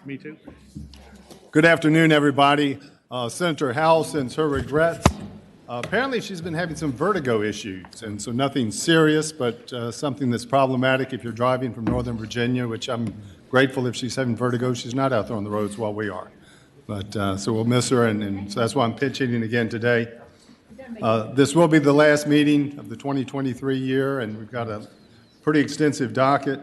Me too. Good afternoon, everybody. Senator Howell sends her regrets. Apparently, she's been having some vertigo issues, and so nothing serious, but something that's problematic if you're driving from Northern Virginia, which I'm grateful if she's having vertigo. She's not out there on the roads while we are. But so we'll miss her, and so that's why I'm pitch hitting again today. This will be the last meeting of the 2023 year, and we've got a pretty extensive docket.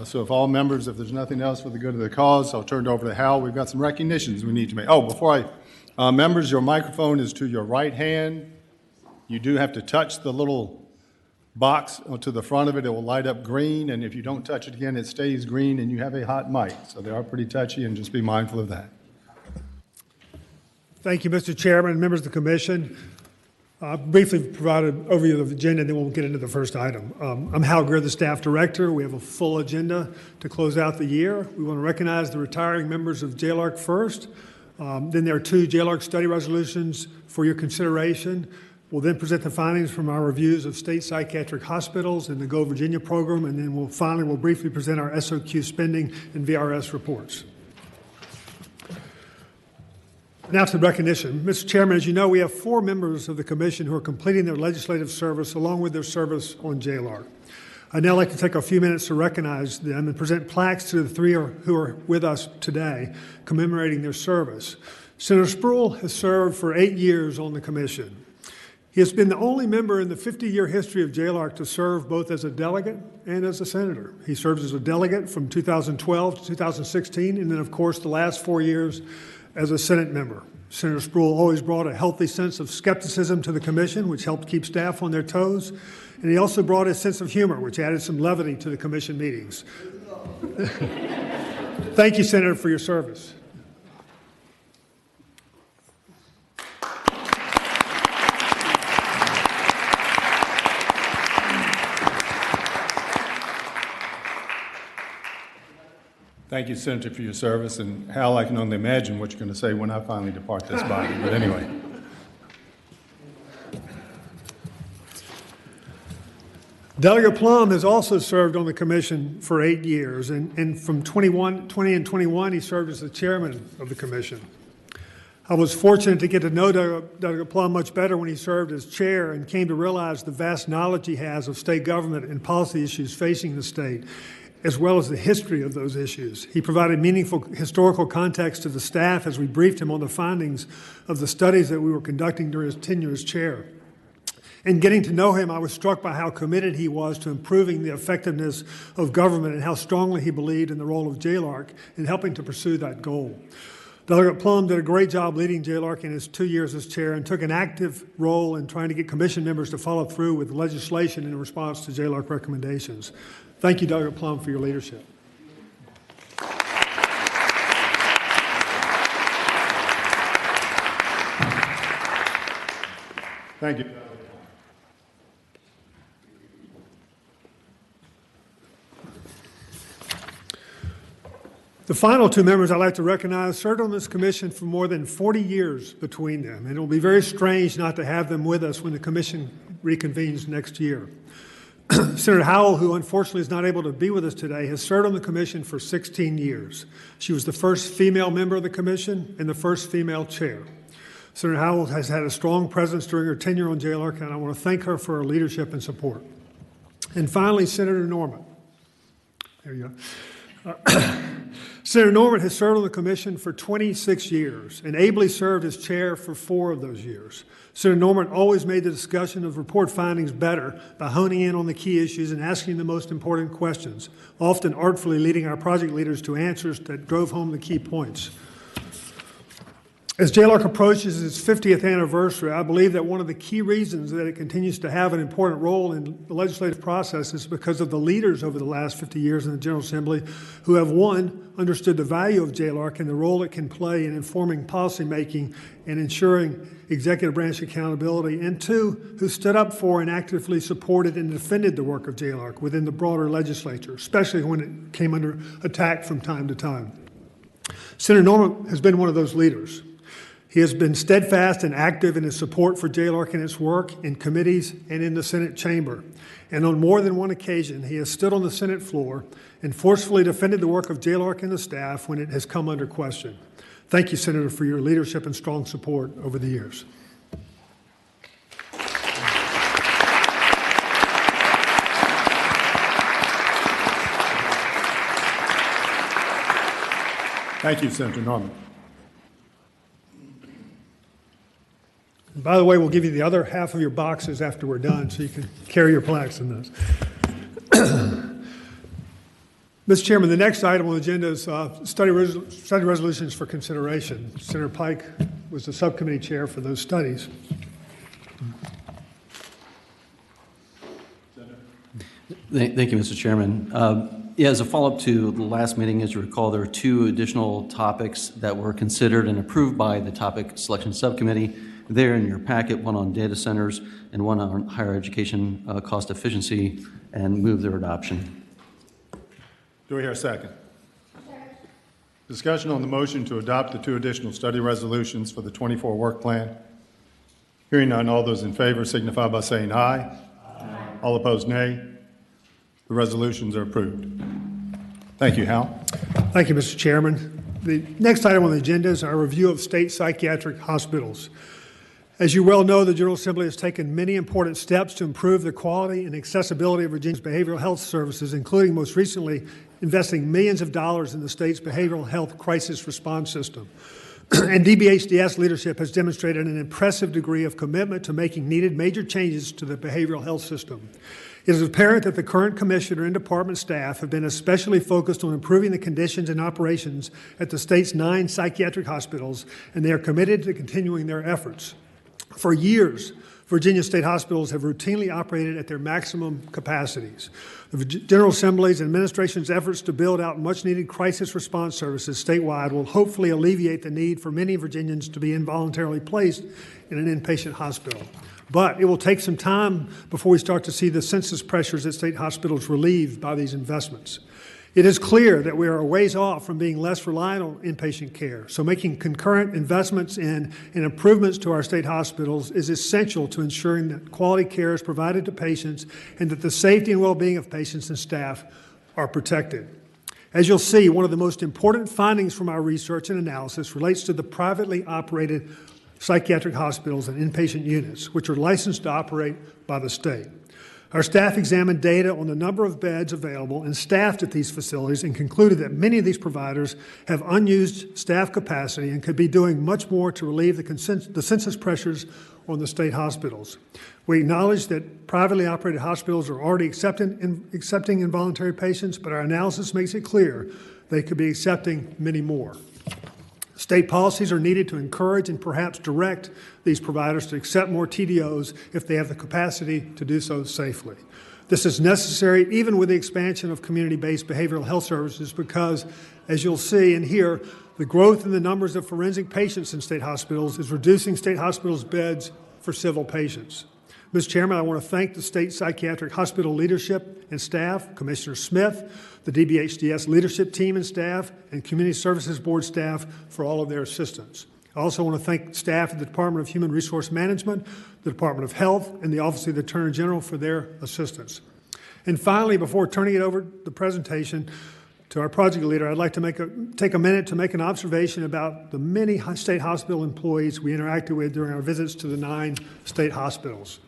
So if all members, if there's nothing else for the good of the cause, I'll turn it over to Hal. We've got some recognitions we need to make. Oh, before members, your microphone is to your right hand. You do have to touch the little box to the front of it. It will light up green, and if you don't touch it again, it stays green, and you have a hot mic. So they are pretty touchy, and just be mindful of that. Thank you, Mr. Chairman, members of the Commission. I'll briefly provide an overview of the agenda, and then we'll get into the first item. I'm Hal Greer, the Staff Director. We have a full agenda to close out the year. We want to recognize the retiring members of JLARC first. Then there are 2 JLARC study resolutions for your consideration. We'll then present the findings from our reviews of state psychiatric hospitals and the Go Virginia program, and then we'll briefly present our SOQ spending and VRS reports. Now to the recognition. Mr. Chairman, as you know, we have 4 members of the Commission who are completing their legislative service along with their service on JLARC. I'd now like to take a few minutes to recognize them and present plaques to the 3 who are with us today, commemorating their service. Senator Spruill has served for 8 years on the Commission. He has been the only member in the 50-year history of JLARC to serve both as a delegate and as a senator. He serves as a delegate from 2012 to 2016, and then, of course, the last 4 years as a Senate member. Senator Spruill always brought a healthy sense of skepticism to the Commission, which helped keep staff on their toes. And he also brought a sense of humor, which added some levity to the Commission meetings. Thank you, Senator, for your service. Thank you, Senator, for your service. And Hal, I can only imagine what you're going to say when I finally depart this body. But anyway. Delegate Plum has also served on the Commission for 8 years, and from 20 and 21, he served as the chairman of the Commission. I was fortunate to get to know Delegate Plum much better when he served as chair and came to realize the vast knowledge he has of state government and policy issues facing the state, as well as the history of those issues. He provided meaningful historical context to the staff as we briefed him on the findings of the studies that we were conducting during his tenure as chair. In getting to know him, I was struck by how committed he was to improving the effectiveness of government and how strongly he believed in the role of JLARC in helping to pursue that goal. Delegate Plum did a great job leading JLARC in his 2 years as chair and took an active role in trying to get Commission members to follow through with legislation in response to JLARC recommendations. Thank you, Delegate Plum, for your leadership. Thank you. The final 2 members I'd like to recognize served on this Commission for more than 40 years between them, and it will be very strange not to have them with us when the Commission reconvenes next year. Senator Howell, who unfortunately is not able to be with us today, has served on the Commission for 16 years. She was the first female member of the Commission and the first female chair. Senator Howell has had a strong presence during her tenure on JLARC, and I want to thank her for her leadership and support. And finally, Senator Norman. There you go. Senator Norman has served on the Commission for 26 years and ably served as chair for 4 of those years. Senator Norman always made the discussion of report findings better by honing in on the key issues and asking the most important questions, often artfully leading our project leaders to answers that drove home the key points. As JLARC approaches its 50th anniversary, I believe that one of the key reasons that it continues to have an important role in the legislative process is because of the leaders over the last 50 years in the General Assembly who have, 1, understood the value of JLARC and the role it can play in informing policymaking and ensuring executive branch accountability, and 2, who stood up for and actively supported and defended the work of JLARC within the broader legislature, especially when it came under attack from time to time. Senator Norman has been one of those leaders. He has been steadfast and active in his support for JLARC and its work in committees and in the Senate chamber. And on more than one occasion, he has stood on the Senate floor and forcefully defended the work of JLARC and the staff when it has come under question. Thank you, Senator, for your leadership and strong support over the years. Thank you, Senator Norman. And by the way, we'll give you the other half of your boxes after we're done so you can carry your plaques in those. Mr. Chairman, the next item on the agenda is study resolutions for consideration. Senator Pike was the subcommittee chair for those studies. Thank you, Mr. Chairman. As a follow-up to the last meeting, as you recall, there were two additional topics that were considered and approved by the topic selection subcommittee. There in your packet, one on data centers and one on higher education cost efficiency, and move their adoption. Do we hear a second? Discussion on the motion to adopt the two additional study resolutions for the 24 work plan. Hearing none, all those in favor signify by saying aye. Aye. All opposed, nay. The resolutions are approved. Thank you, Hal. Thank you, Mr. Chairman. The next item on the agenda is our review of state psychiatric hospitals. As you well know, the General Assembly has taken many important steps to improve the quality and accessibility of Virginia's behavioral health services, including most recently investing millions of dollars in the state's behavioral health crisis response system. And DBHDS leadership has demonstrated an impressive degree of commitment to making needed major changes to the behavioral health system. It is apparent that the current commissioner and department staff have been especially focused on improving the conditions and operations at the state's 9 psychiatric hospitals, and they are committed to continuing their efforts. For years, Virginia state hospitals have routinely operated at their maximum capacities. The General Assembly's administration's efforts to build out much-needed crisis response services statewide will hopefully alleviate the need for many Virginians to be involuntarily placed in an inpatient hospital. But it will take some time before we start to see the census pressures at state hospitals relieved by these investments. It is clear that we are a ways off from being less reliant on inpatient care, so making concurrent investments in and improvements to our state hospitals is essential to ensuring that quality care is provided to patients and that the safety and well-being of patients and staff are protected. As you'll see, one of the most important findings from our research and analysis relates to the privately operated psychiatric hospitals and inpatient units, which are licensed to operate by the state. Our staff examined data on the number of beds available and staffed at these facilities and concluded that many of these providers have unused staff capacity and could be doing much more to relieve the census pressures on the state hospitals. We acknowledge that privately operated hospitals are already accepting involuntary patients, but our analysis makes it clear they could be accepting many more. State policies are needed to encourage and perhaps direct these providers to accept more TDOs if they have the capacity to do so safely. This is necessary even with the expansion of community-based behavioral health services because, as you'll see and hear, the growth in the numbers of forensic patients in state hospitals is reducing state hospitals' beds for civil patients. Mr. Chairman, I want to thank the state psychiatric hospital leadership and staff, Commissioner Smith, the DBHDS leadership team and staff, and Community Services Board staff for all of their assistance. I also want to thank staff at the Department of Human Resource Management, the Department of Health, and the Office of the Attorney General for their assistance. And finally, before turning it over the presentation to our project leader, I'd like to take a minute to make an observation about the many state hospital employees we interacted with during our visits to the 9 state hospitals.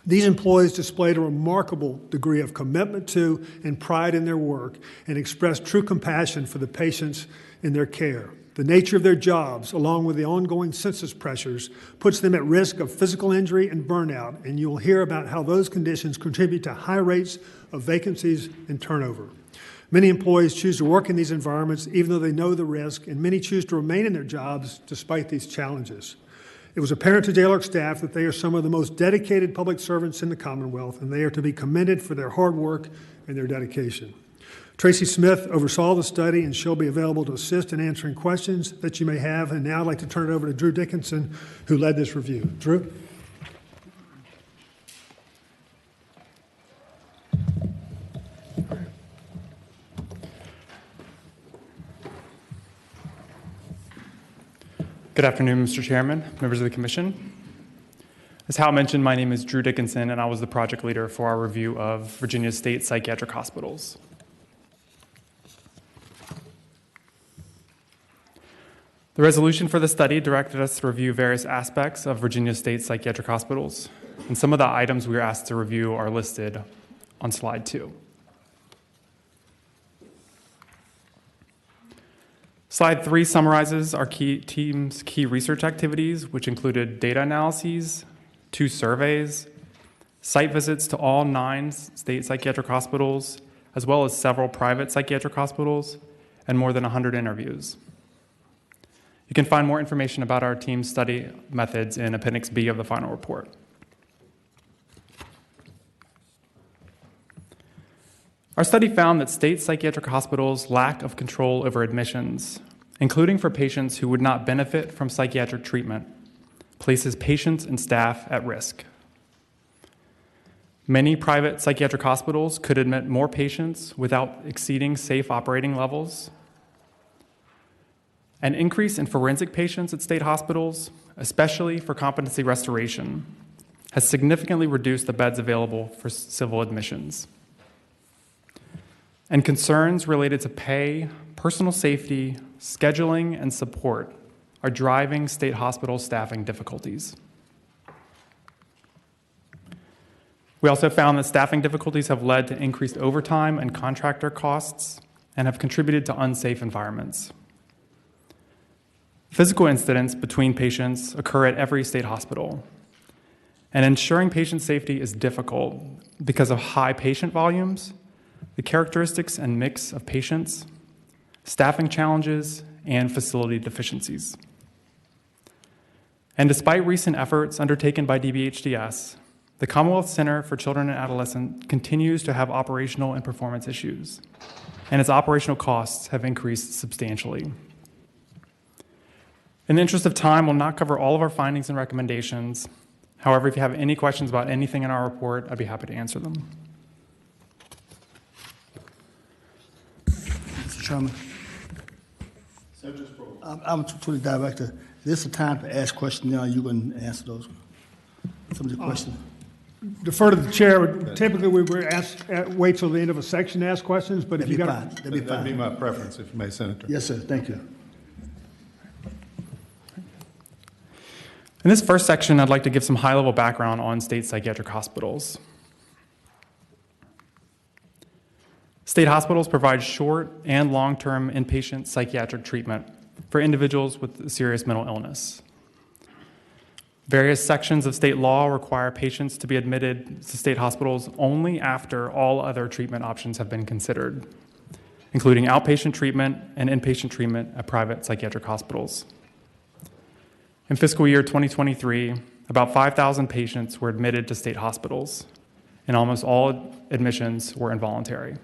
These employees displayed a remarkable degree of commitment to and pride in their work and expressed true compassion for the patients in their care. The nature of their jobs, along with the ongoing census pressures, puts them at risk of physical injury and burnout, and you'll hear about how those conditions contribute to high rates of vacancies and turnover. Many employees choose to work in these environments even though they know the risk, and many choose to remain in their jobs despite these challenges. It was apparent to JLARC staff that they are some of the most dedicated public servants in the Commonwealth, and they are to be commended for their hard work and their dedication. Tracy Smith oversaw the study, and she'll be available to assist in answering questions that you may have. And now I'd like to turn it over to Drew Dickinson, who led this review. Drew? Good afternoon, Mr. Chairman, members of the Commission. As Hal mentioned, my name is Drew Dickinson, and I was the project leader for our review of Virginia State Psychiatric Hospitals. The resolution for the study directed us to review various aspects of Virginia State Psychiatric Hospitals, and some of the items we were asked to review are listed on slide 2. Slide 3 summarizes our team's key research activities, which included data analyses, 2 surveys, site visits to all 9 state psychiatric hospitals, as well as several private psychiatric hospitals, and more than 100 interviews. You can find more information about our team's study methods in Appendix B of the final report. Our study found that state psychiatric hospitals' lack of control over admissions, including for patients who would not benefit from psychiatric treatment, places patients and staff at risk. Many private psychiatric hospitals could admit more patients without exceeding safe operating levels. An increase in forensic patients at state hospitals, especially for competency restoration, has significantly reduced the beds available for civil admissions. And concerns related to pay, personal safety, scheduling, and support are driving state hospital staffing difficulties. We also found that staffing difficulties have led to increased overtime and contractor costs and have contributed to unsafe environments. Physical incidents between patients occur at every state hospital, and ensuring patient safety is difficult because of high patient volumes, the characteristics and mix of patients, staffing challenges, and facility deficiencies. And despite recent efforts undertaken by DBHDS, the Commonwealth Center for Children and Adolescents continues to have operational and performance issues, and its operational costs have increased substantially. In the interest of time, we'll not cover all of our findings and recommendations. However, if you have any questions about anything in our report, I'd be happy to answer them. Mr. Chairman. I'm to the director. Is this a time to ask questions now? You can answer those. Some of the questions. Defer to the chair. Typically, we wait till the end of a section to ask questions, but if you got That'd be fine. That'd be my preference, if you may, Senator. Yes, sir. Thank you. In this first section, I'd like to give some high-level background on state psychiatric hospitals. State hospitals provide short and long-term inpatient psychiatric treatment for individuals with serious mental illness. Various sections of state law require patients to be admitted to state hospitals only after all other treatment options have been considered, including outpatient treatment and inpatient treatment at private psychiatric hospitals. In fiscal year 2023, about 5,000 patients were admitted to state hospitals, and almost all admissions were involuntary.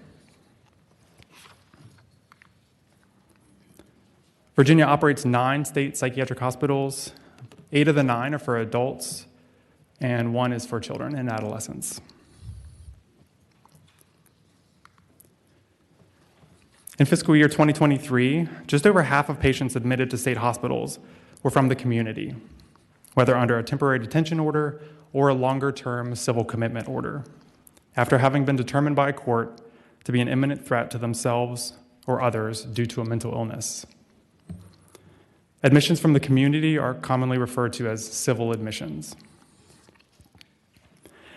Virginia operates 9 state psychiatric hospitals. 8 of the 9 are for adults, and 1 is for children and adolescents. In fiscal year 2023, just over half of patients admitted to state hospitals were from the community, whether under a temporary detention order or a longer-term civil commitment order, after having been determined by a court to be an imminent threat to themselves or others due to a mental illness. Admissions from the community are commonly referred to as civil admissions.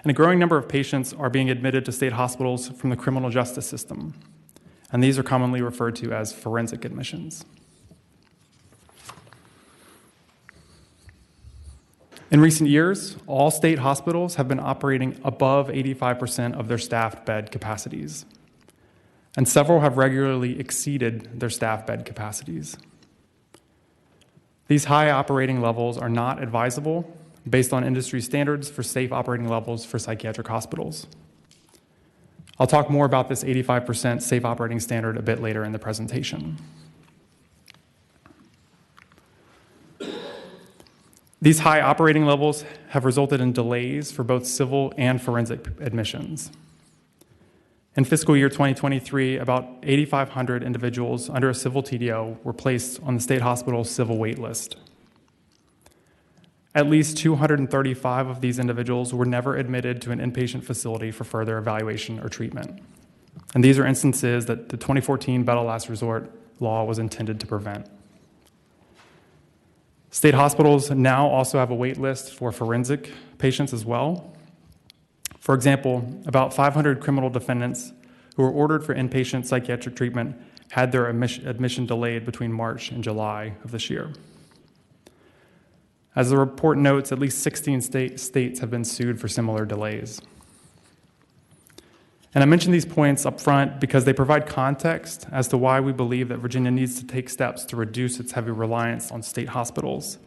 And a growing number of patients are being admitted to state hospitals from the criminal justice system, and these are commonly referred to as forensic admissions. In recent years, all state hospitals have been operating above 85% of their staffed bed capacities, and several have regularly exceeded their staffed bed capacities. These high operating levels are not advisable based on industry standards for safe operating levels for psychiatric hospitals. I'll talk more about this 85% safe operating standard a bit later in the presentation. These high operating levels have resulted in delays for both civil and forensic admissions. In fiscal year 2023, about 8,500 individuals under a civil TDO were placed on the state hospital's civil wait list. At least 235 of these individuals were never admitted to an inpatient facility for further evaluation or treatment. And these are instances that the 2014 Better Last Resort law was intended to prevent. State hospitals now also have a wait list for forensic patients as well. For example, about 500 criminal defendants who were ordered for inpatient psychiatric treatment had their admission delayed between March and July of this year. As the report notes, at least 16 states have been sued for similar delays. And I mention these points up front because they provide context as to why we believe that Virginia needs to take steps to reduce its heavy reliance on state hospitals,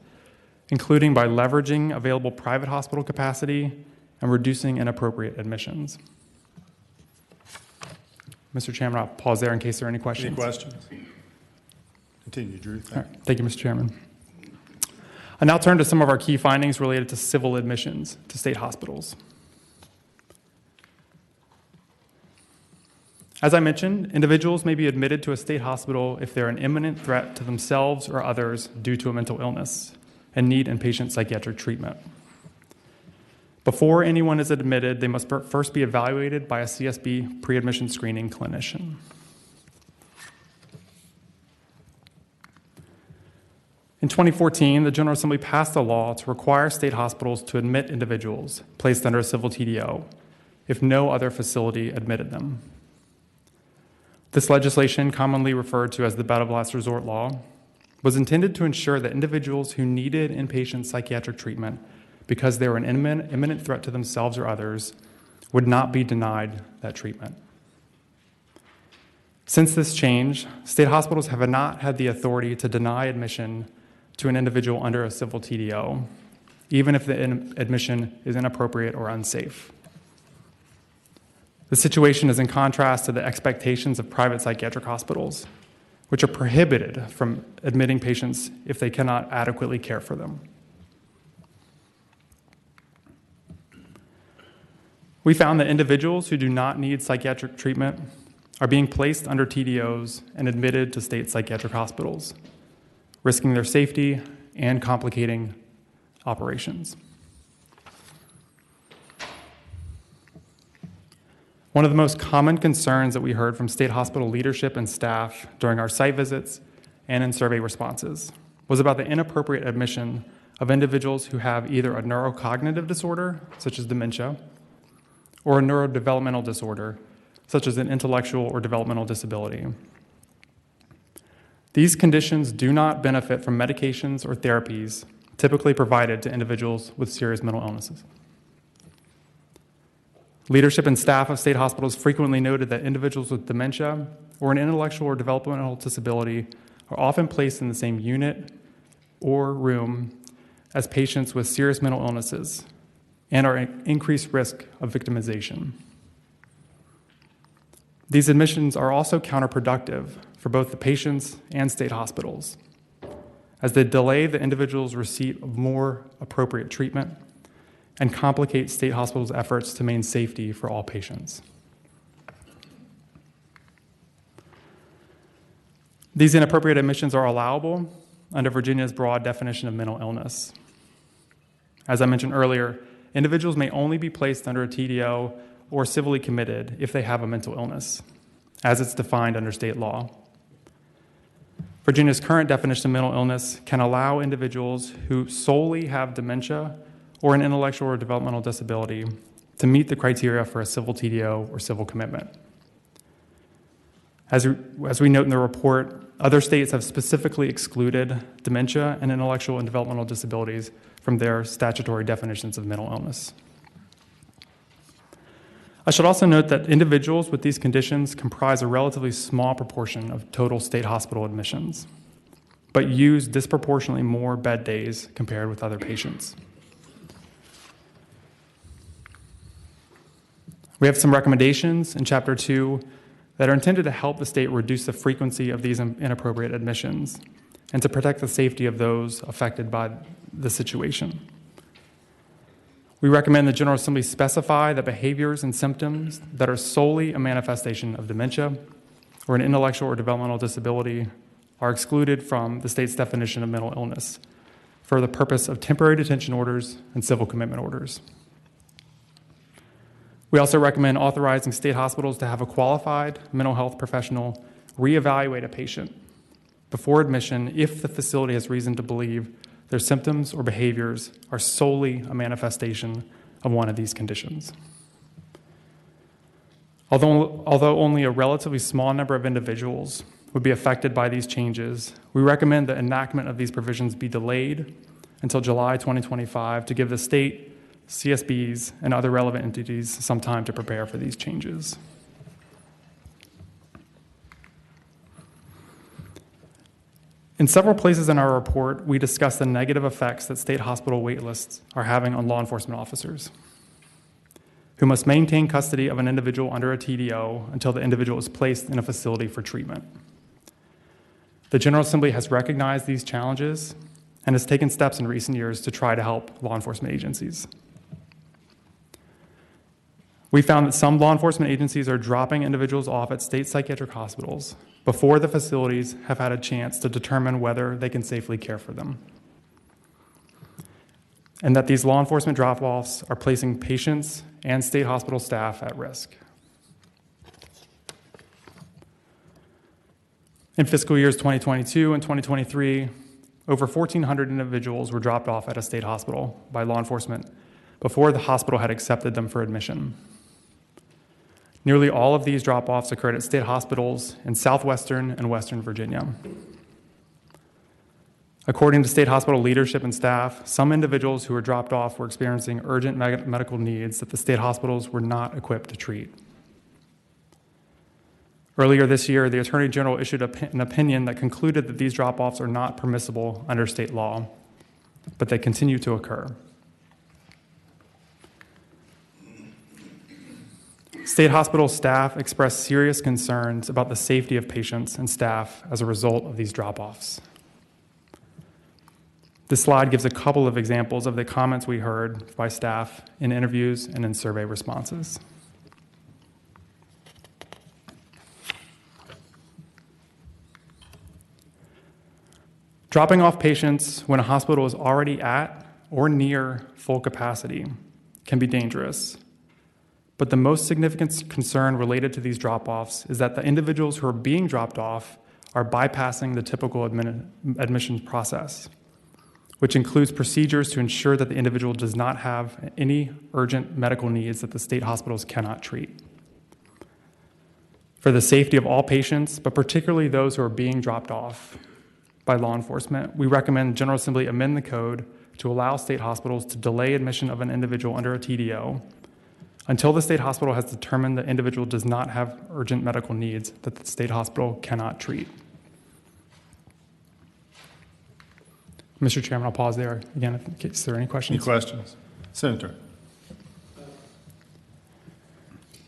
including by leveraging available private hospital capacity and reducing inappropriate admissions. Mr. Chairman, I'll pause there in case there are any questions. Any questions? Continue, Drew. Thank you, Mr. Chairman. I now turn to some of our key findings related to civil admissions to state hospitals. As I mentioned, individuals may be admitted to a state hospital if they're an imminent threat to themselves or others due to a mental illness and need inpatient psychiatric treatment. Before anyone is admitted, they must first be evaluated by a CSB pre-admission screening clinician. In 2014, the General Assembly passed a law to require state hospitals to admit individuals placed under a civil TDO if no other facility admitted them. This legislation, commonly referred to as the Bed of Last Resort Law, was intended to ensure that individuals who needed inpatient psychiatric treatment because they were an imminent threat to themselves or others would not be denied that treatment. Since this change, state hospitals have not had the authority to deny admission to an individual under a civil TDO, even if the admission is inappropriate or unsafe. The situation is in contrast to the expectations of private psychiatric hospitals, which are prohibited from admitting patients if they cannot adequately care for them. We found that individuals who do not need psychiatric treatment are being placed under TDOs and admitted to state psychiatric hospitals, risking their safety and complicating operations. One of the most common concerns that we heard from state hospital leadership and staff during our site visits and in survey responses was about the inappropriate admission of individuals who have either a neurocognitive disorder, such as dementia, or a neurodevelopmental disorder, such as an intellectual or developmental disability. These conditions do not benefit from medications or therapies typically provided to individuals with serious mental illnesses. Leadership and staff of state hospitals frequently noted that individuals with dementia or an intellectual or developmental disability are often placed in the same unit or room as patients with serious mental illnesses and are at increased risk of victimization. These admissions are also counterproductive for both the patients and state hospitals, as they delay the individual's receipt of more appropriate treatment and complicate state hospitals' efforts to maintain safety for all patients. These inappropriate admissions are allowable under Virginia's broad definition of mental illness. As I mentioned earlier, individuals may only be placed under a TDO or civilly committed if they have a mental illness, as it's defined under state law. Virginia's current definition of mental illness can allow individuals who solely have dementia or an intellectual or developmental disability to meet the criteria for a civil TDO or civil commitment. As we note in the report, other states have specifically excluded dementia and intellectual and developmental disabilities from their statutory definitions of mental illness. I should also note that individuals with these conditions comprise a relatively small proportion of total state hospital admissions, but use disproportionately more bed days compared with other patients. We have some recommendations in Chapter 2 that are intended to help the state reduce the frequency of these inappropriate admissions and to protect the safety of those affected by the situation. We recommend the General Assembly specify that behaviors and symptoms that are solely a manifestation of dementia or an intellectual or developmental disability are excluded from the state's definition of mental illness for the purpose of temporary detention orders and civil commitment orders. We also recommend authorizing state hospitals to have a qualified mental health professional reevaluate a patient before admission if the facility has reason to believe their symptoms or behaviors are solely a manifestation of one of these conditions. Although only a relatively small number of individuals would be affected by these changes, we recommend the enactment of these provisions be delayed until July 2025 to give the state, CSBs, and other relevant entities some time to prepare for these changes. In several places in our report, we discuss the negative effects that state hospital waitlists are having on law enforcement officers, who must maintain custody of an individual under a TDO until the individual is placed in a facility for treatment. The General Assembly has recognized these challenges and has taken steps in recent years to try to help law enforcement agencies. We found that some law enforcement agencies are dropping individuals off at state psychiatric hospitals before the facilities have had a chance to determine whether they can safely care for them, and that these law enforcement drop-offs are placing patients and state hospital staff at risk. In fiscal years 2022 and 2023, over 1,400 individuals were dropped off at a state hospital by law enforcement before the hospital had accepted them for admission. Nearly all of these drop-offs occurred at state hospitals in southwestern and western Virginia. According to state hospital leadership and staff, some individuals who were dropped off were experiencing urgent medical needs that the state hospitals were not equipped to treat. Earlier this year, the Attorney General issued an opinion that concluded that these drop-offs are not permissible under state law, but they continue to occur. State hospital staff expressed serious concerns about the safety of patients and staff as a result of these drop-offs. This slide gives a couple of examples of the comments we heard by staff in interviews and in survey responses. Dropping off patients when a hospital is already at or near full capacity can be dangerous. But the most significant concern related to these drop-offs is that the individuals who are being dropped off are bypassing the typical admission process, which includes procedures to ensure that the individual does not have any urgent medical needs that the state hospitals cannot treat. For the safety of all patients, but particularly those who are being dropped off by law enforcement, we recommend General Assembly amend the code to allow state hospitals to delay admission of an individual under a TDO until the state hospital has determined the individual does not have urgent medical needs that the state hospital cannot treat. Mr. Chairman, I'll pause there again in case there are any questions. Any questions? Senator.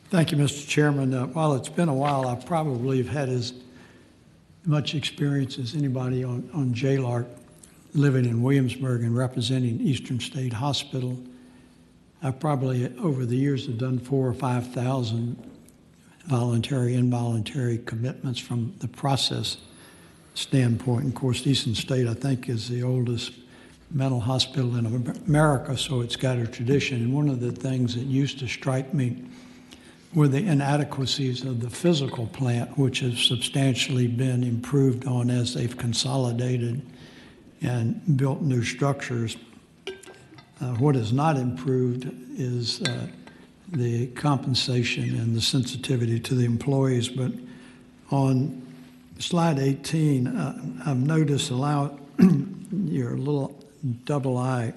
Thank you, Mr. Chairman. While it's been a while, I probably have had as much experience as anybody on JLARC living in Williamsburg and representing Eastern State Hospital. I probably, over the years, have done 4,000 or 5,000 voluntary, involuntary commitments from the process standpoint. And of course, Eastern State, I think, is the oldest mental hospital in America, so it's got a tradition. And one of the things that used to strike me were the inadequacies of the physical plant, which has substantially been improved on as they've consolidated and built new structures. What is not improved is the compensation and the sensitivity to the employees. But on slide 18, I've noticed your little double I,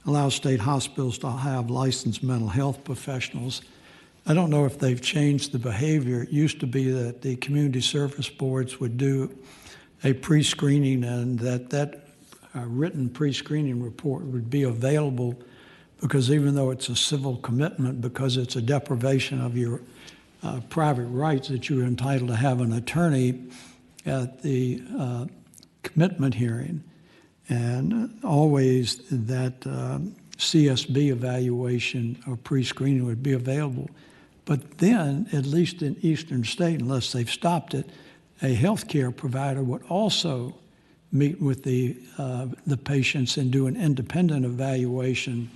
allow state hospitals to have licensed mental health professionals. I don't know if they've changed the behavior. It used to be that the community service boards would do a pre-screening and that written pre-screening report would be available, because even though it's a civil commitment, because it's a deprivation of your private rights, that you're entitled to have an attorney at the commitment hearing. And always that CSB evaluation or pre-screening would be available. But then, at least in Eastern State, unless they've stopped it, a healthcare provider would also meet with the patients and do an independent evaluation.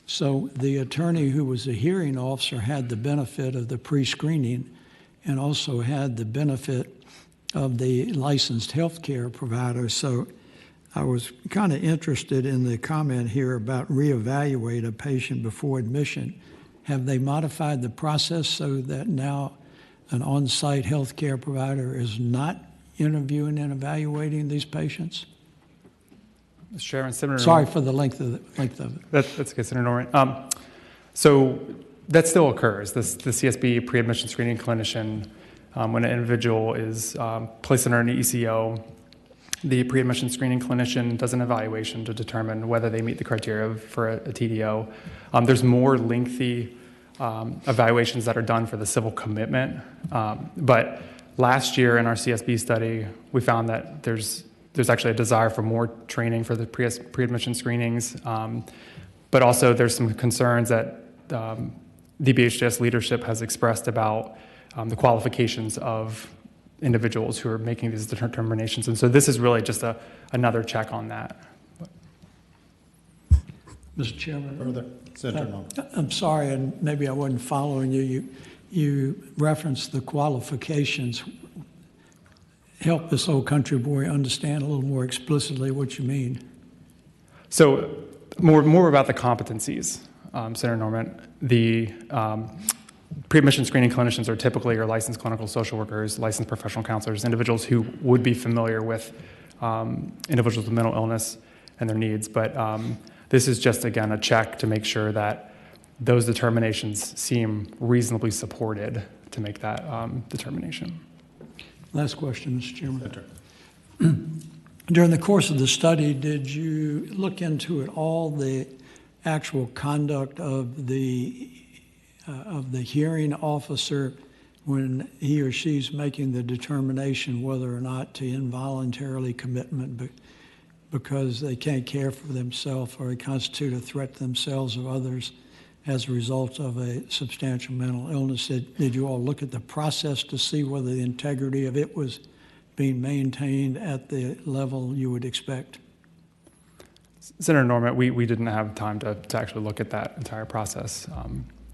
So the attorney who was a hearing officer had the benefit of the pre-screening and also had the benefit of the licensed healthcare provider. So I was kind of interested in the comment here about reevaluate a patient before admission. Have they modified the process so that now an on-site healthcare provider is not interviewing and evaluating these patients? Mr. Chairman, Senator. Sorry for the length of it. That's okay, Senator Norman. So that still occurs. The CSB pre-admission screening clinician, when an individual is placed under an ECO, the pre-admission screening clinician does an evaluation to determine whether they meet the criteria for a TDO. There's more lengthy evaluations that are done for the civil commitment. But last year in our CSB study, we found that there's actually a desire for more training for the pre-admission screenings. But also there's some concerns that the BHJS leadership has expressed about the qualifications of individuals who are making these determinations. And so this is really just another check on that. Mr. Chairman. Further, Senator Norman. I'm sorry, and maybe I wasn't following you. You referenced the qualifications. Help this old country boy understand a little more explicitly what you mean. So more about the competencies, Senator Norman. The pre-admission screening clinicians are typically your licensed clinical social workers, licensed professional counselors, individuals who would be familiar with individuals with mental illness and their needs. But this is just, again, a check to make sure that those determinations seem reasonably supported to make that determination. Last question, Mr. Chairman. During the course of the study, did you look into at all the actual conduct of the hearing officer when he or she's making the determination whether or not to involuntarily commitment because they can't care for themselves or constitute a threat to themselves or others as a result of a substantial mental illness? Did you all look at the process to see whether the integrity of it was being maintained at the level you would expect? Senator Norman, we didn't have time to actually look at that entire process.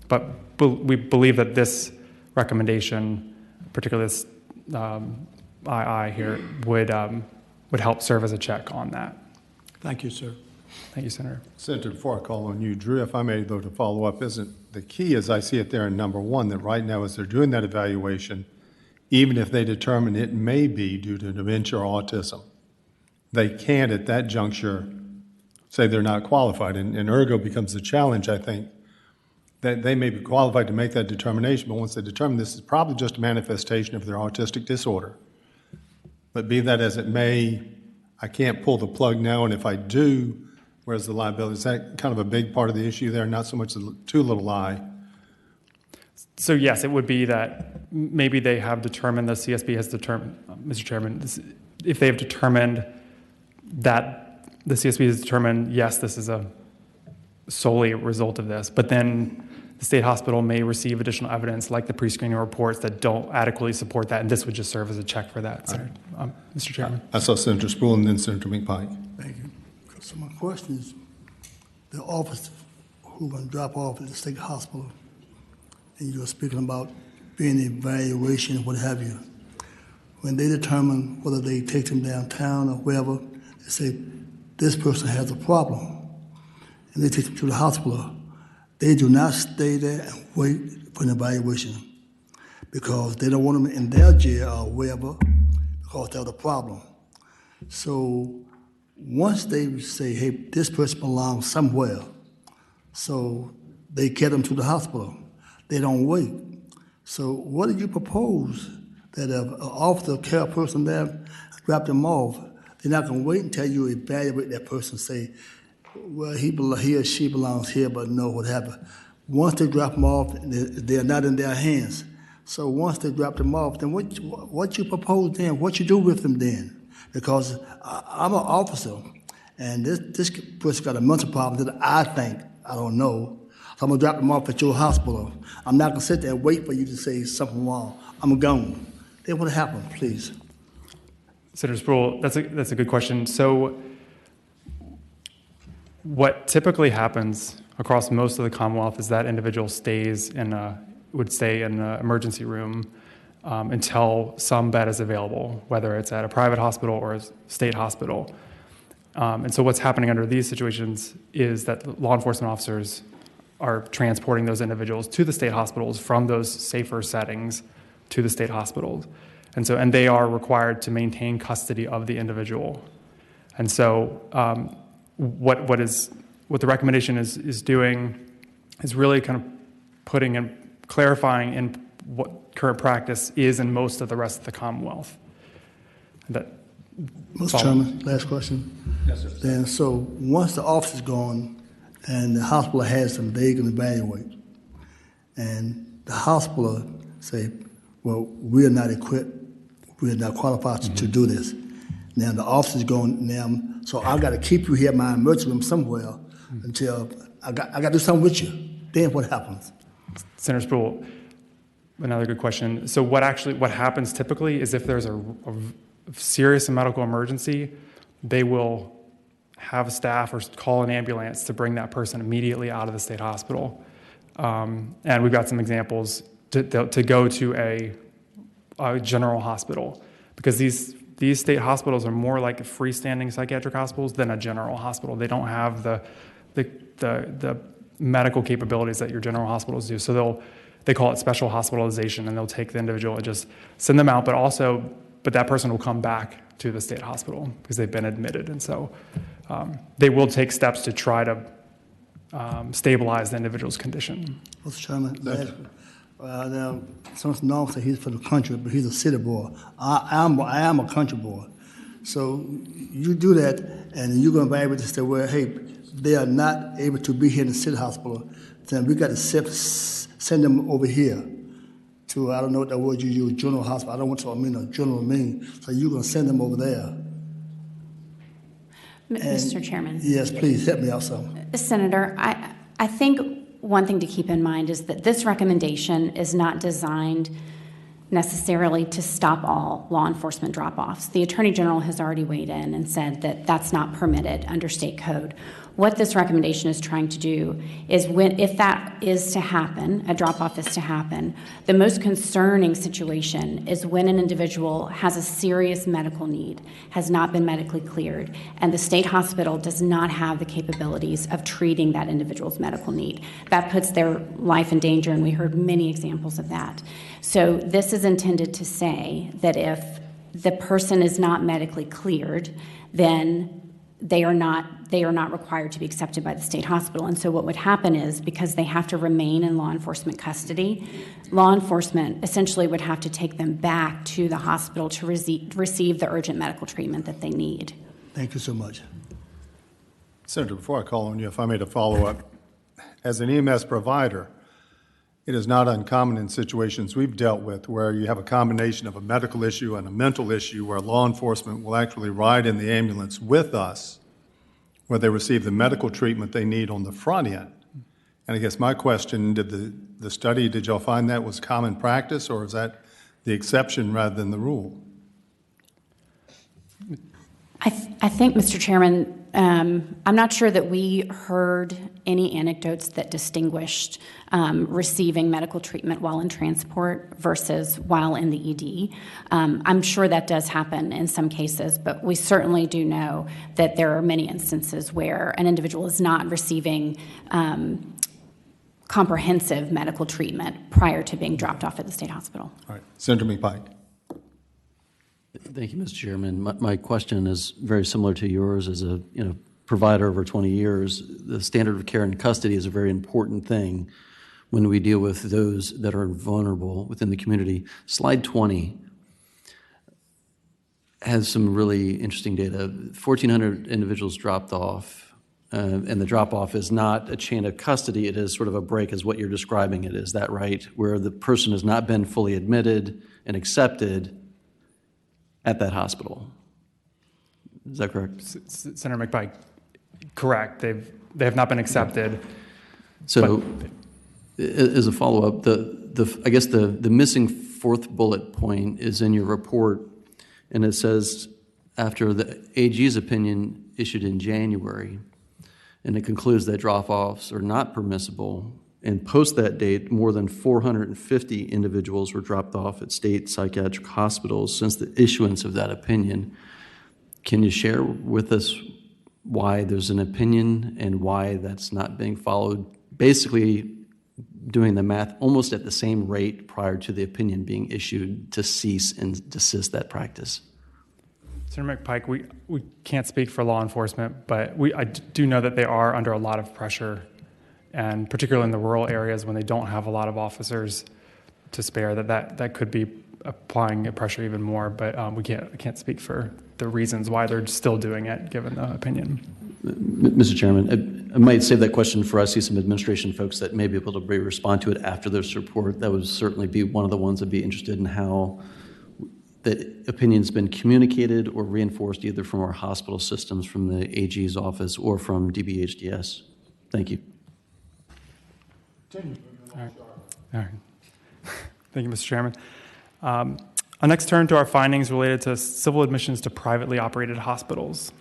But we believe that this recommendation, particularly this II here, would help serve as a check on that. Thank you, sir. Thank you, Senator. Senator, before I call on you, Drew, if I may, though, to follow up, isn't the key, as I see it there in number one, that right now as they're doing that evaluation, even if they determine it may be due to dementia or autism, they can't at that juncture say they're not qualified. And ergo becomes the challenge, I think, that they may be qualified to make that determination, but once they determine this is probably just a manifestation of their autistic disorder. But be that as it may, I can't pull the plug now, and if I do, where's the liability? Is that kind of a big part of the issue there, not so much the too little I? So yes, it would be that maybe they have determined, the CSB has determined, Mr. Chairman, if they have determined that the CSB has determined, yes, this is solely a result of this, but then the state hospital may receive additional evidence like the pre-screening reports that don't adequately support that, and this would just serve as a check for that, Mr. Chairman. I saw Senator Spruill and then Senator McPike. Thank you. So my question is, the officer who going to drop off at the state hospital, and you were speaking about being an evaluation, what have you. When they determine whether they take them downtown or wherever, they say, this person has a problem, and they take them to the hospital. They do not stay there and wait for an evaluation because they don't want them in their jail or wherever because they have a problem. So once they say, hey, this person belongs somewhere, so they get them to the hospital. They don't wait. So what do you propose that if an officer, care person there, drop them off, they're not going to wait until you evaluate that person, say, well, he or she belongs here, but no, what happened? Once they drop them off, they're not in their hands. So once they drop them off, then what you propose then? What you do with them then? Because I'm an officer, and this person got a mental problem that I think, I don't know. So I'm going to drop them off at your hospital. I'm not going to sit there and wait for you to say something wrong. I'm gone. Then what happened, please? Senator Sproul, that's a good question. So what typically happens across most of the Commonwealth is that individual would stay in an emergency room until some bed is available, whether it's at a private hospital or a state hospital. And so what's happening under these situations is that law enforcement officers are transporting those individuals to the state hospitals from those safer settings to the state hospitals. And they are required to maintain custody of the individual. And so what the recommendation is doing is really kind of clarifying in what current practice is in most of the rest of the Commonwealth. Mr. Chairman, last question. Yes, sir. Then, so once the officer's gone and the hospital has them, they can evaluate. And the hospital say, well, we are not equipped, we are not qualified to do this. Now the officer's gone now, so I got to keep you here in my emergency room somewhere until I got to do something with you. Then what happens? Senator Sproul, another good question. So what happens typically is if there's a serious medical emergency, they will have staff or call an ambulance to bring that person immediately out of the state hospital. And we've got some examples to go to a general hospital, because these state hospitals are more like freestanding psychiatric hospitals than a general hospital. They don't have the medical capabilities that your general hospitals do. So they call it special hospitalization, and they'll take the individual and just send them out, but that person will come back to the state hospital because they've been admitted. And so they will take steps to try to stabilize the individual's condition. Mr. Chairman, now, some norm say he's for the country, but he's a city boy. I am a country boy. So you do that, and you're going to be able to say, well, hey, they are not able to be here in the city hospital, then we got to send them over here to, I don't know what that word you use, general hospital. I don't want to mean a general mean. So you're going to send them over there. Mr. Chairman. Yes, please, help me out some. Senator, I think one thing to keep in mind is that this recommendation is not designed necessarily to stop all law enforcement drop-offs. The Attorney General has already weighed in and said that that's not permitted under state code. What this recommendation is trying to do is, if that is to happen, a drop-off is to happen, the most concerning situation is when an individual has a serious medical need, has not been medically cleared, and the state hospital does not have the capabilities of treating that individual's medical need. That puts their life in danger, and we heard many examples of that. So this is intended to say that if the person is not medically cleared, then they are not required to be accepted by the state hospital. And so what would happen is, because they have to remain in law enforcement custody, law enforcement essentially would have to take them back to the hospital to receive the urgent medical treatment that they need. Thank you so much. Senator, before I call on you, if I made a follow-up, as an EMS provider, it is not uncommon in situations we've dealt with where you have a combination of a medical issue and a mental issue where law enforcement will actually ride in the ambulance with us where they receive the medical treatment they need on the front end. And I guess my question, did y'all find that was common practice, or is that the exception rather than the rule? I think, Mr. Chairman, I'm not sure that we heard any anecdotes that distinguished receiving medical treatment while in transport versus while in the ED. I'm sure that does happen in some cases, but we certainly do know that there are many instances where an individual is not receiving comprehensive medical treatment prior to being dropped off at the state hospital. All right. Senator McPike. Thank you, Mr. Chairman. My question is very similar to yours. As a provider over 20 years, the standard of care in custody is a very important thing when we deal with those that are vulnerable within the community. Slide 20 has some really interesting data. 1,400 individuals dropped off, and the drop-off is not a chain of custody. It is sort of a break, is what you're describing it. Is that right? Where the person has not been fully admitted and accepted at that hospital. Is that correct? Senator McPike, correct. They have not been accepted. So, as a follow-up, I guess the missing fourth bullet point is in your report, and it says after the AG's opinion issued in January, and it concludes that drop-offs are not permissible, and post that date, more than 450 individuals were dropped off at state psychiatric hospitals since the issuance of that opinion. Can you share with us why there's an opinion and why that's not being followed? Basically, doing the math almost at the same rate prior to the opinion being issued to cease and desist that practice. Senator McPike, we can't speak for law enforcement, but I do know that they are under a lot of pressure, and particularly in the rural areas when they don't have a lot of officers to spare, that could be applying pressure even more. But I can't speak for the reasons why they're still doing it, given the opinion. Mr. Chairman, I might save that question for us. I see some administration folks that may be able to respond to it after this report. That would certainly be one of the ones I'd be interested in how the opinion's been communicated or reinforced either from our hospital systems, from the AG's office, or from DBHDS. Thank you. All right. Thank you, Mr. Chairman. I'll next turn to our findings related to civil admissions to privately operated hospitals.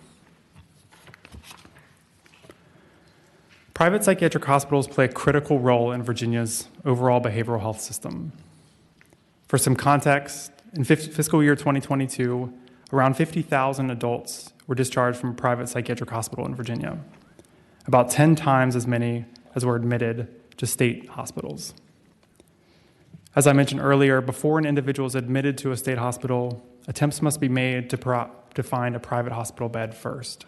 Private psychiatric hospitals play a critical role in Virginia's overall behavioral health system. For some context, in fiscal year 2022, around 50,000 adults were discharged from a private psychiatric hospital in Virginia, about 10 times as many as were admitted to state hospitals. As I mentioned earlier, before an individual is admitted to a state hospital, attempts must be made to find a private hospital bed first.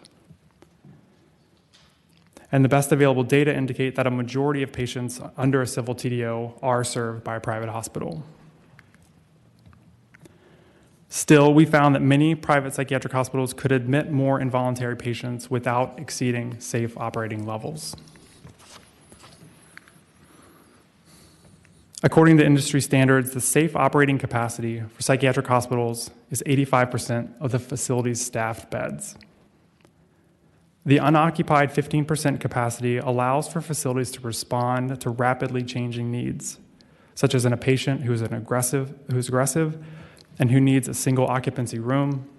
And the best available data indicate that a majority of patients under a civil TDO are served by a private hospital. Still, we found that many private psychiatric hospitals could admit more involuntary patients without exceeding safe operating levels. According to industry standards, the safe operating capacity for psychiatric hospitals is 85% of the facility's staffed beds. The unoccupied 15% capacity allows for facilities to respond to rapidly changing needs, such as in a patient who's aggressive and who needs a single occupancy room,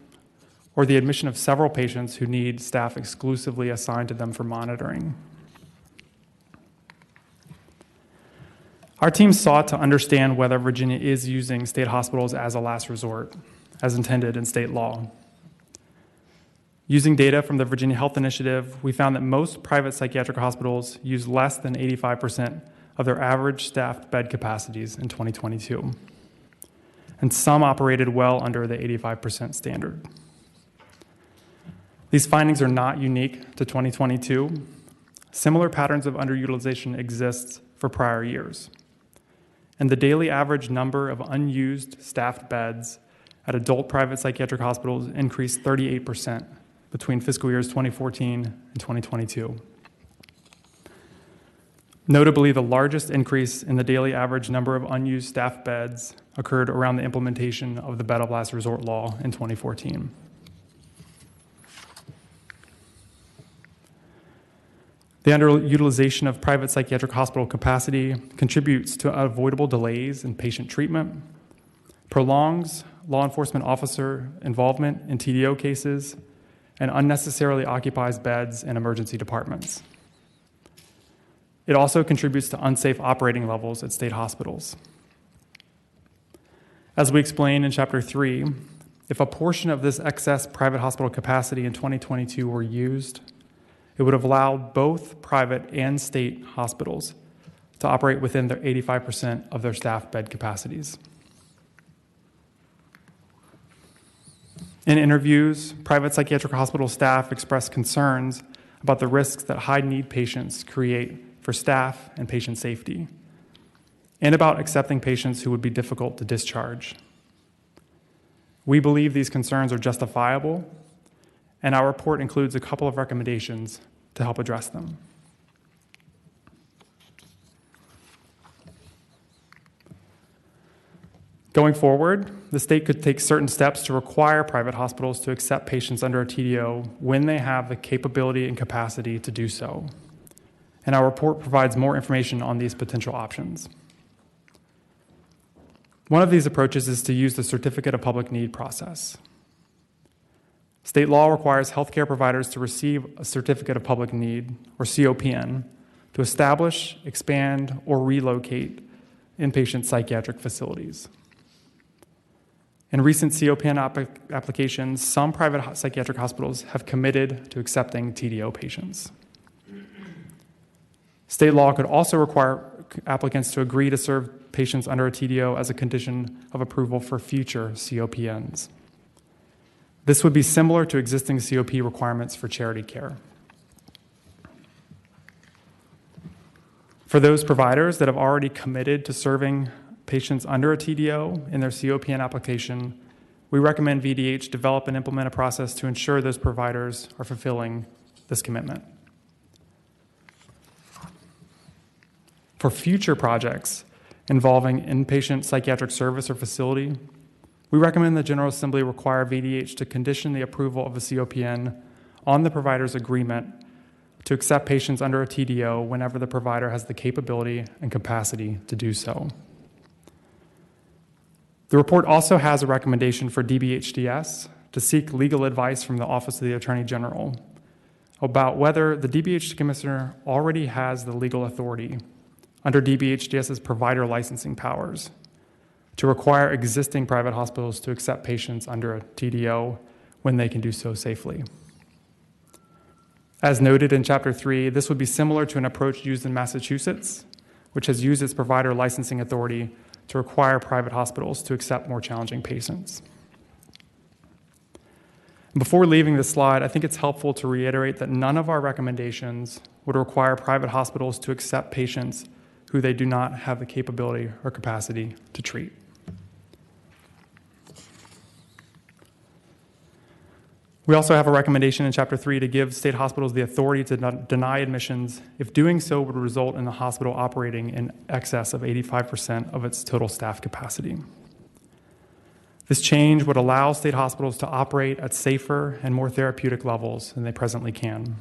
or the admission of several patients who need staff exclusively assigned to them for monitoring. Our team sought to understand whether Virginia is using state hospitals as a last resort, as intended in state law. Using data from the Virginia Health Initiative, we found that most private psychiatric hospitals use less than 85% of their average staffed bed capacities in 2022, and some operated well under the 85% standard. These findings are not unique to 2022. Similar patterns of underutilization exist for prior years. And the daily average number of unused staffed beds at adult private psychiatric hospitals increased 38% between fiscal years 2014 and 2022. Notably, the largest increase in the daily average number of unused staffed beds occurred around the implementation of the bed of last resort law in 2014. The underutilization of private psychiatric hospital capacity contributes to avoidable delays in patient treatment, prolongs law enforcement officer involvement in TDO cases, and unnecessarily occupies beds in emergency departments. It also contributes to unsafe operating levels at state hospitals. As we explained in Chapter 3, if a portion of this excess private hospital capacity in 2022 were used, it would have allowed both private and state hospitals to operate within their 85% of their staff bed capacities. In interviews, private psychiatric hospital staff expressed concerns about the risks that high-need patients create for staff and patient safety, and about accepting patients who would be difficult to discharge. We believe these concerns are justifiable, and our report includes a couple of recommendations to help address them. Going forward, the state could take certain steps to require private hospitals to accept patients under a TDO when they have the capability and capacity to do so. And our report provides more information on these potential options. One of these approaches is to use the Certificate of Public Need process. State law requires healthcare providers to receive a Certificate of Public Need, or COPN, to establish, expand, or relocate inpatient psychiatric facilities. In recent COPN applications, some private psychiatric hospitals have committed to accepting TDO patients. State law could also require applicants to agree to serve patients under a TDO as a condition of approval for future COPNs. This would be similar to existing COP requirements for charity care. For those providers that have already committed to serving patients under a TDO in their COPN application, we recommend VDH develop and implement a process to ensure those providers are fulfilling this commitment. For future projects involving inpatient psychiatric service or facility, we recommend the General Assembly require VDH to condition the approval of a COPN on the provider's agreement to accept patients under a TDO whenever the provider has the capability and capacity to do so. The report also has a recommendation for DBHDS to seek legal advice from the Office of the Attorney General about whether the DBH Commissioner already has the legal authority under DBHDS's provider licensing powers to require existing private hospitals to accept patients under a TDO when they can do so safely. As noted in Chapter 3, this would be similar to an approach used in Massachusetts, which has used its provider licensing authority to require private hospitals to accept more challenging patients. Before leaving this slide, I think it's helpful to reiterate that none of our recommendations would require private hospitals to accept patients who they do not have the capability or capacity to treat. We also have a recommendation in Chapter 3 to give state hospitals the authority to deny admissions if doing so would result in the hospital operating in excess of 85% of its total staff capacity. This change would allow state hospitals to operate at safer and more therapeutic levels than they presently can.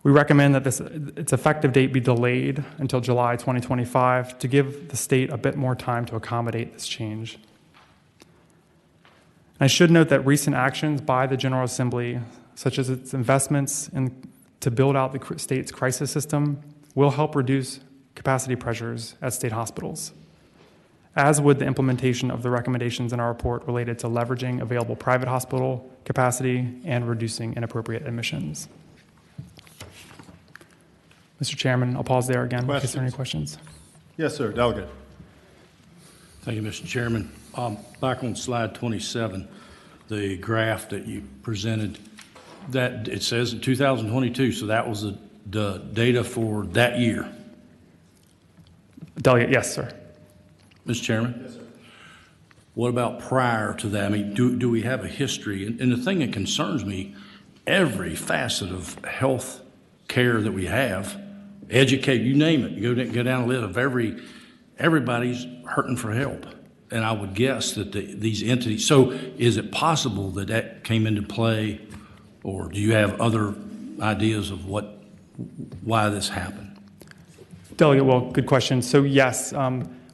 We recommend that its effective date be delayed until July 2025 to give the state a bit more time to accommodate this change. I should note that recent actions by the General Assembly, such as its investments to build out the state's crisis system, will help reduce capacity pressures at state hospitals, as would the implementation of the recommendations in our report related to leveraging available private hospital capacity and reducing inappropriate admissions. Mr. Chairman, I'll pause there again in case there are any questions. Yes, sir. Delegate. Thank you, Mr. Chairman. Back on slide 27, the graph that you presented, that it says in 2022, so that was the data for that year. Delegate, yes, sir. Mr. Chairman? Yes, sir. What about prior to that? I mean, do we have a history? And the thing that concerns me, every facet of health care that we have, educate, you name it, you go down the list of everybody's hurting for help. And I would guess that these entities, so is it possible that that came into play, or do you have other ideas of why this happened? Delegate, well, good question. So yes,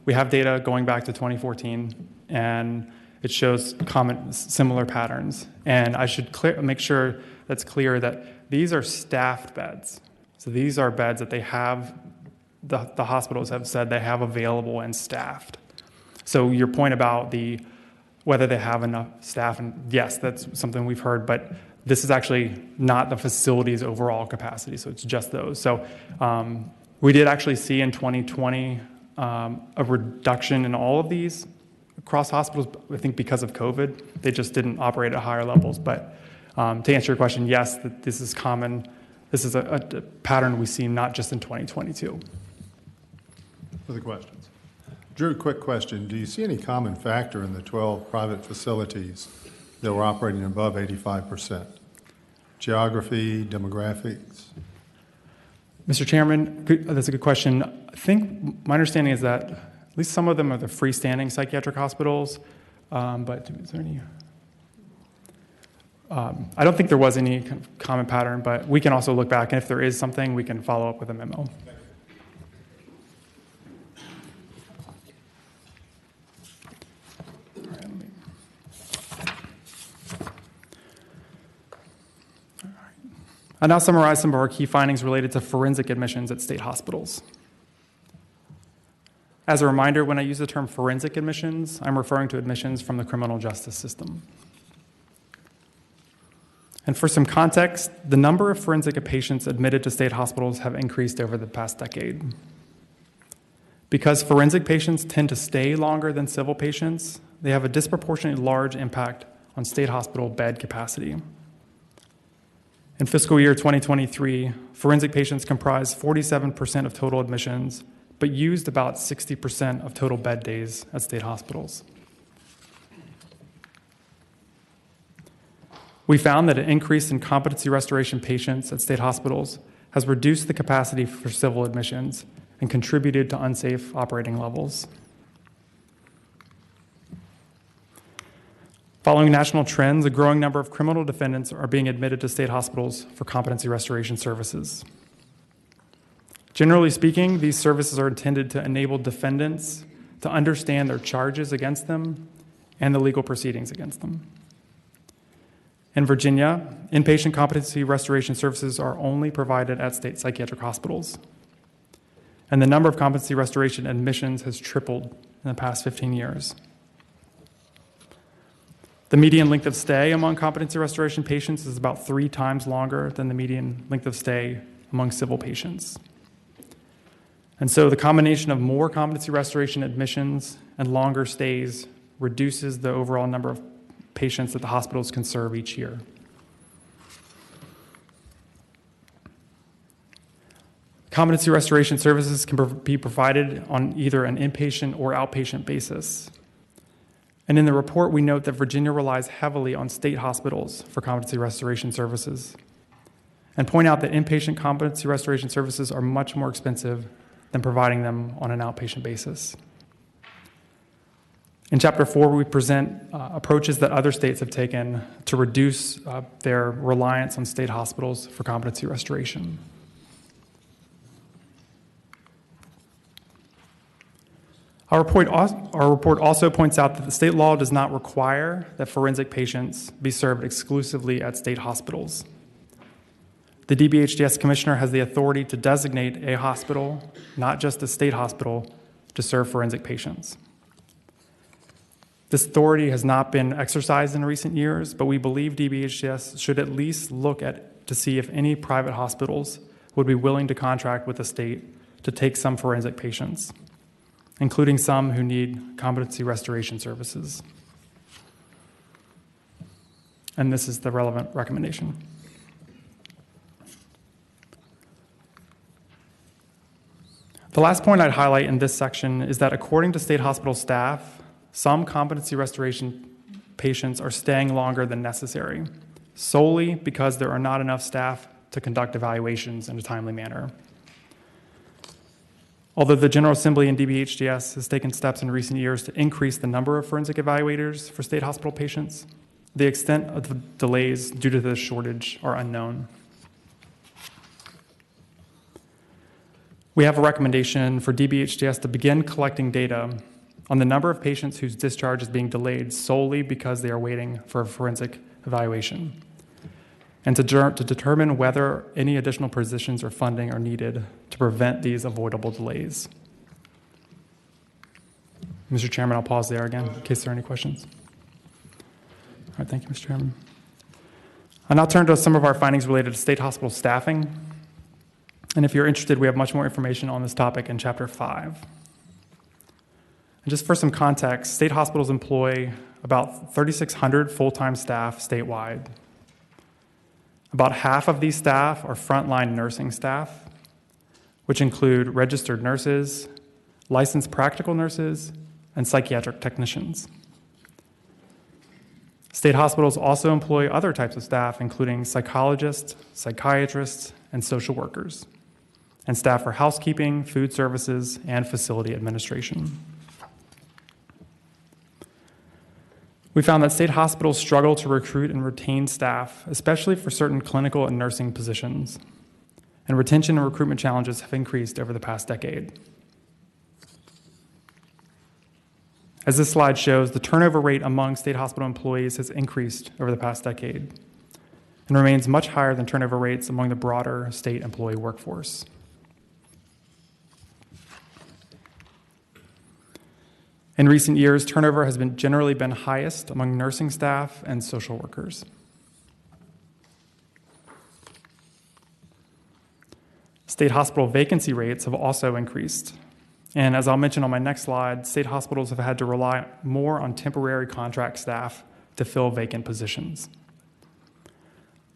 we have data going back to 2014, and it shows similar patterns. And I should make sure that's clear that these are staffed beds. So these are beds that they have, the hospitals have said they have available and staffed. So your point about whether they have enough staff, and yes, that's something we've heard, but this is actually not the facility's overall capacity, so it's just those. So we did actually see in 2020 a reduction in all of these across hospitals, I think because of COVID. They just didn't operate at higher levels. But to answer your question, yes, that this is common. This is a pattern we see not just in 2022. Other questions? Drew, quick question. Do you see any common factor in the 12 private facilities that were operating above 85%? Geography, demographics? Mr. Chairman, that's a good question. I think my understanding is that at least some of them are the freestanding psychiatric hospitals, but is there any? I don't think there was any common pattern, but we can also look back, and if there is something, we can follow up with a memo. I'll now summarize some of our key findings related to forensic admissions at state hospitals. As a reminder, when I use the term forensic admissions, I'm referring to admissions from the criminal justice system. And for some context, the number of forensic patients admitted to state hospitals have increased over the past decade. Because forensic patients tend to stay longer than civil patients, they have a disproportionately large impact on state hospital bed capacity. In fiscal year 2023, forensic patients comprised 47% of total admissions, but used about 60% of total bed days at state hospitals. We found that an increase in competency restoration patients at state hospitals has reduced the capacity for civil admissions and contributed to unsafe operating levels. Following national trends, a growing number of criminal defendants are being admitted to state hospitals for competency restoration services. Generally speaking, these services are intended to enable defendants to understand their charges against them and the legal proceedings against them. In Virginia, inpatient competency restoration services are only provided at state psychiatric hospitals, and the number of competency restoration admissions has tripled in the past 15 years. The median length of stay among competency restoration patients is about 3 times longer than the median length of stay among civil patients. And so the combination of more competency restoration admissions and longer stays reduces the overall number of patients that the hospitals can serve each year. Competency restoration services can be provided on either an inpatient or outpatient basis. And in the report, we note that Virginia relies heavily on state hospitals for competency restoration services, and point out that inpatient competency restoration services are much more expensive than providing them on an outpatient basis. In Chapter 4, we present approaches that other states have taken to reduce their reliance on state hospitals for competency restoration. Our report also points out that the state law does not require that forensic patients be served exclusively at state hospitals. The DBHDS commissioner has the authority to designate a hospital, not just a state hospital, to serve forensic patients. This authority has not been exercised in recent years, but we believe DBHDS should at least look to see if any private hospitals would be willing to contract with the state to take some forensic patients, including some who need competency restoration services. And this is the relevant recommendation. The last point I'd highlight in this section is that according to state hospital staff, some competency restoration patients are staying longer than necessary, solely because there are not enough staff to conduct evaluations in a timely manner. Although the General Assembly and DBHDS has taken steps in recent years to increase the number of forensic evaluators for state hospital patients, the extent of the delays due to this shortage are unknown. We have a recommendation for DBHDS to begin collecting data on the number of patients whose discharge is being delayed solely because they are waiting for a forensic evaluation, and to determine whether any additional positions or funding are needed to prevent these avoidable delays. Mr. Chairman, I'll pause there again in case there are any questions. All right, thank you, Mr. Chairman. I'll now turn to some of our findings related to state hospital staffing. And if you're interested, we have much more information on this topic in Chapter 5. And just for some context, state hospitals employ about 3,600 full-time staff statewide. About half of these staff are frontline nursing staff, which include registered nurses, licensed practical nurses, and psychiatric technicians. State hospitals also employ other types of staff, including psychologists, psychiatrists, and social workers, and staff for housekeeping, food services, and facility administration. We found that state hospitals struggle to recruit and retain staff, especially for certain clinical and nursing positions, and retention and recruitment challenges have increased over the past decade. As this slide shows, the turnover rate among state hospital employees has increased over the past decade, and remains much higher than turnover rates among the broader state employee workforce. In recent years, turnover has generally been highest among nursing staff and social workers. State hospital vacancy rates have also increased. And as I'll mention on my next slide, state hospitals have had to rely more on temporary contract staff to fill vacant positions.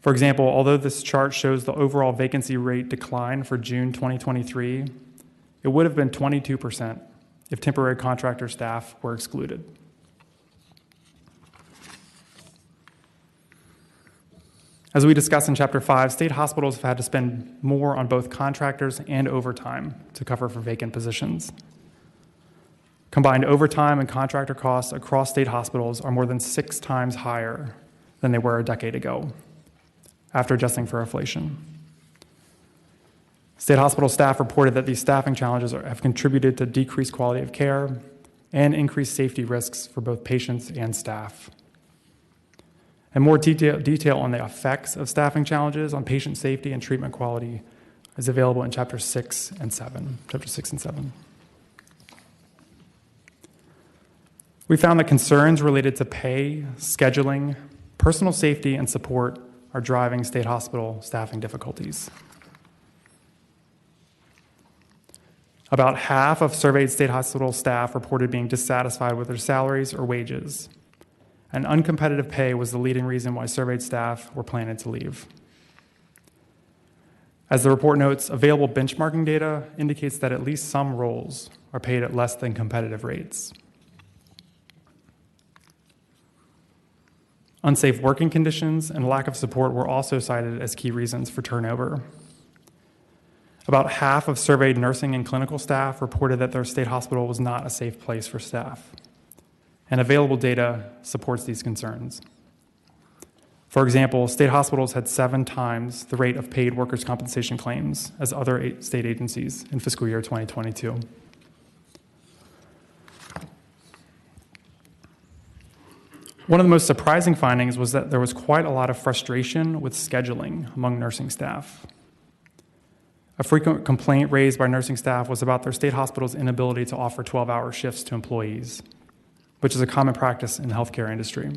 For example, although this chart shows the overall vacancy rate decline for June 2023, it would have been 22% if temporary contractor staff were excluded. As we discussed in Chapter 5, state hospitals have had to spend more on both contractors and overtime to cover for vacant positions. Combined overtime and contractor costs across state hospitals are more than 6 times higher than they were a decade ago, after adjusting for inflation. State hospital staff reported that these staffing challenges have contributed to decreased quality of care and increased safety risks for both patients and staff. And more detail on the effects of staffing challenges on patient safety and treatment quality is available in Chapter 6 and 7. We found that concerns related to pay, scheduling, personal safety, and support are driving state hospital staffing difficulties. About half of surveyed state hospital staff reported being dissatisfied with their salaries or wages, and uncompetitive pay was the leading reason why surveyed staff were planning to leave. As the report notes, available benchmarking data indicates that at least some roles are paid at less than competitive rates. Unsafe working conditions and lack of support were also cited as key reasons for turnover. About half of surveyed nursing and clinical staff reported that their state hospital was not a safe place for staff, and available data supports these concerns. For example, state hospitals had 7 times the rate of paid workers' compensation claims as other state agencies in fiscal year 2022. One of the most surprising findings was that there was quite a lot of frustration with scheduling among nursing staff. A frequent complaint raised by nursing staff was about their state hospital's inability to offer 12-hour shifts to employees, which is a common practice in the healthcare industry.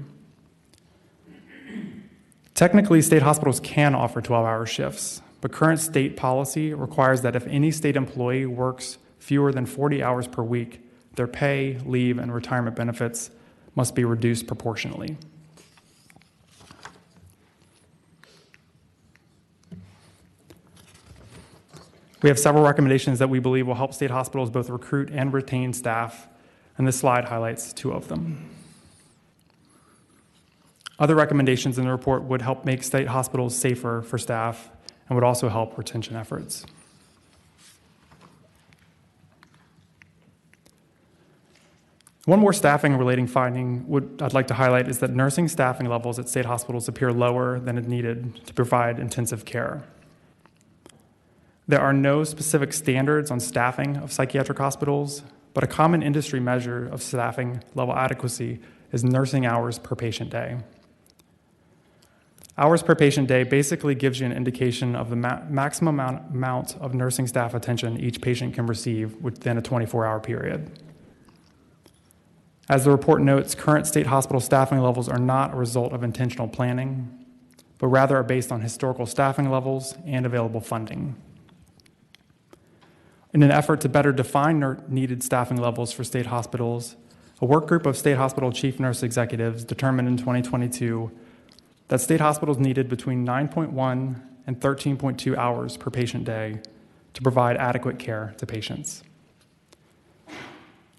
Technically, state hospitals can offer 12-hour shifts, but current state policy requires that if any state employee works fewer than 40 hours per week, their pay, leave, and retirement benefits must be reduced proportionally. We have several recommendations that we believe will help state hospitals both recruit and retain staff, and this slide highlights 2 of them. Other recommendations in the report would help make state hospitals safer for staff and would also help retention efforts. One more staffing relating finding I'd like to highlight is that nursing staffing levels at state hospitals appear lower than is needed to provide intensive care. There are no specific standards on staffing of psychiatric hospitals, but a common industry measure of staffing level adequacy is nursing hours per patient day. Hours per patient day basically gives you an indication of the maximum amount of nursing staff attention each patient can receive within a 24-hour period. As the report notes, current state hospital staffing levels are not a result of intentional planning, but rather are based on historical staffing levels and available funding. In an effort to better define needed staffing levels for state hospitals, a work group of state hospital chief nurse executives determined in 2022 that state hospitals needed between 9.1 and 13.2 hours per patient day to provide adequate care to patients.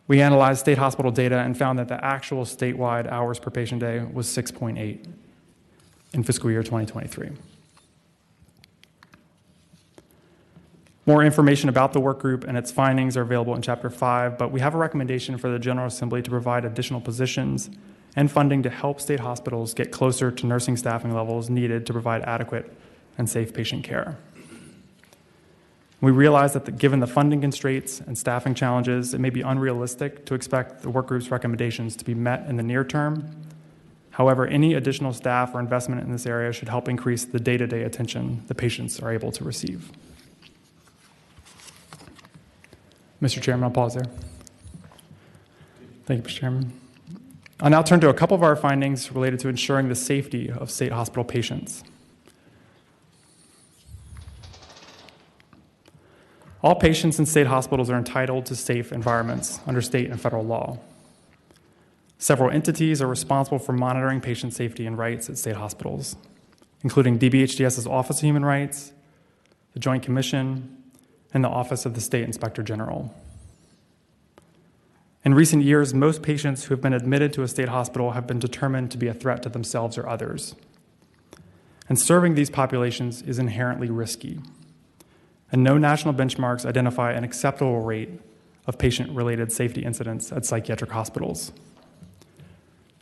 We analyzed state hospital data and found that the actual statewide hours per patient day was 6.8 in fiscal year 2023. More information about the work group and its findings are available in Chapter 5, but we have a recommendation for the General Assembly to provide additional positions and funding to help state hospitals get closer to nursing staffing levels needed to provide adequate and safe patient care. We realize that given the funding constraints and staffing challenges, it may be unrealistic to expect the work group's recommendations to be met in the near term. However, any additional staff or investment in this area should help increase the day-to-day attention the patients are able to receive. Mr. Chairman, I'll pause there. Thank you, Mr. Chairman. I'll now turn to a couple of our findings related to ensuring the safety of state hospital patients. All patients in state hospitals are entitled to safe environments under state and federal law. Several entities are responsible for monitoring patient safety and rights at state hospitals, including DBHDS's Office of Human Rights, the Joint Commission, and the Office of the State Inspector General. In recent years, most patients who have been admitted to a state hospital have been determined to be a threat to themselves or others. And serving these populations is inherently risky. And no national benchmarks identify an acceptable rate of patient-related safety incidents at psychiatric hospitals.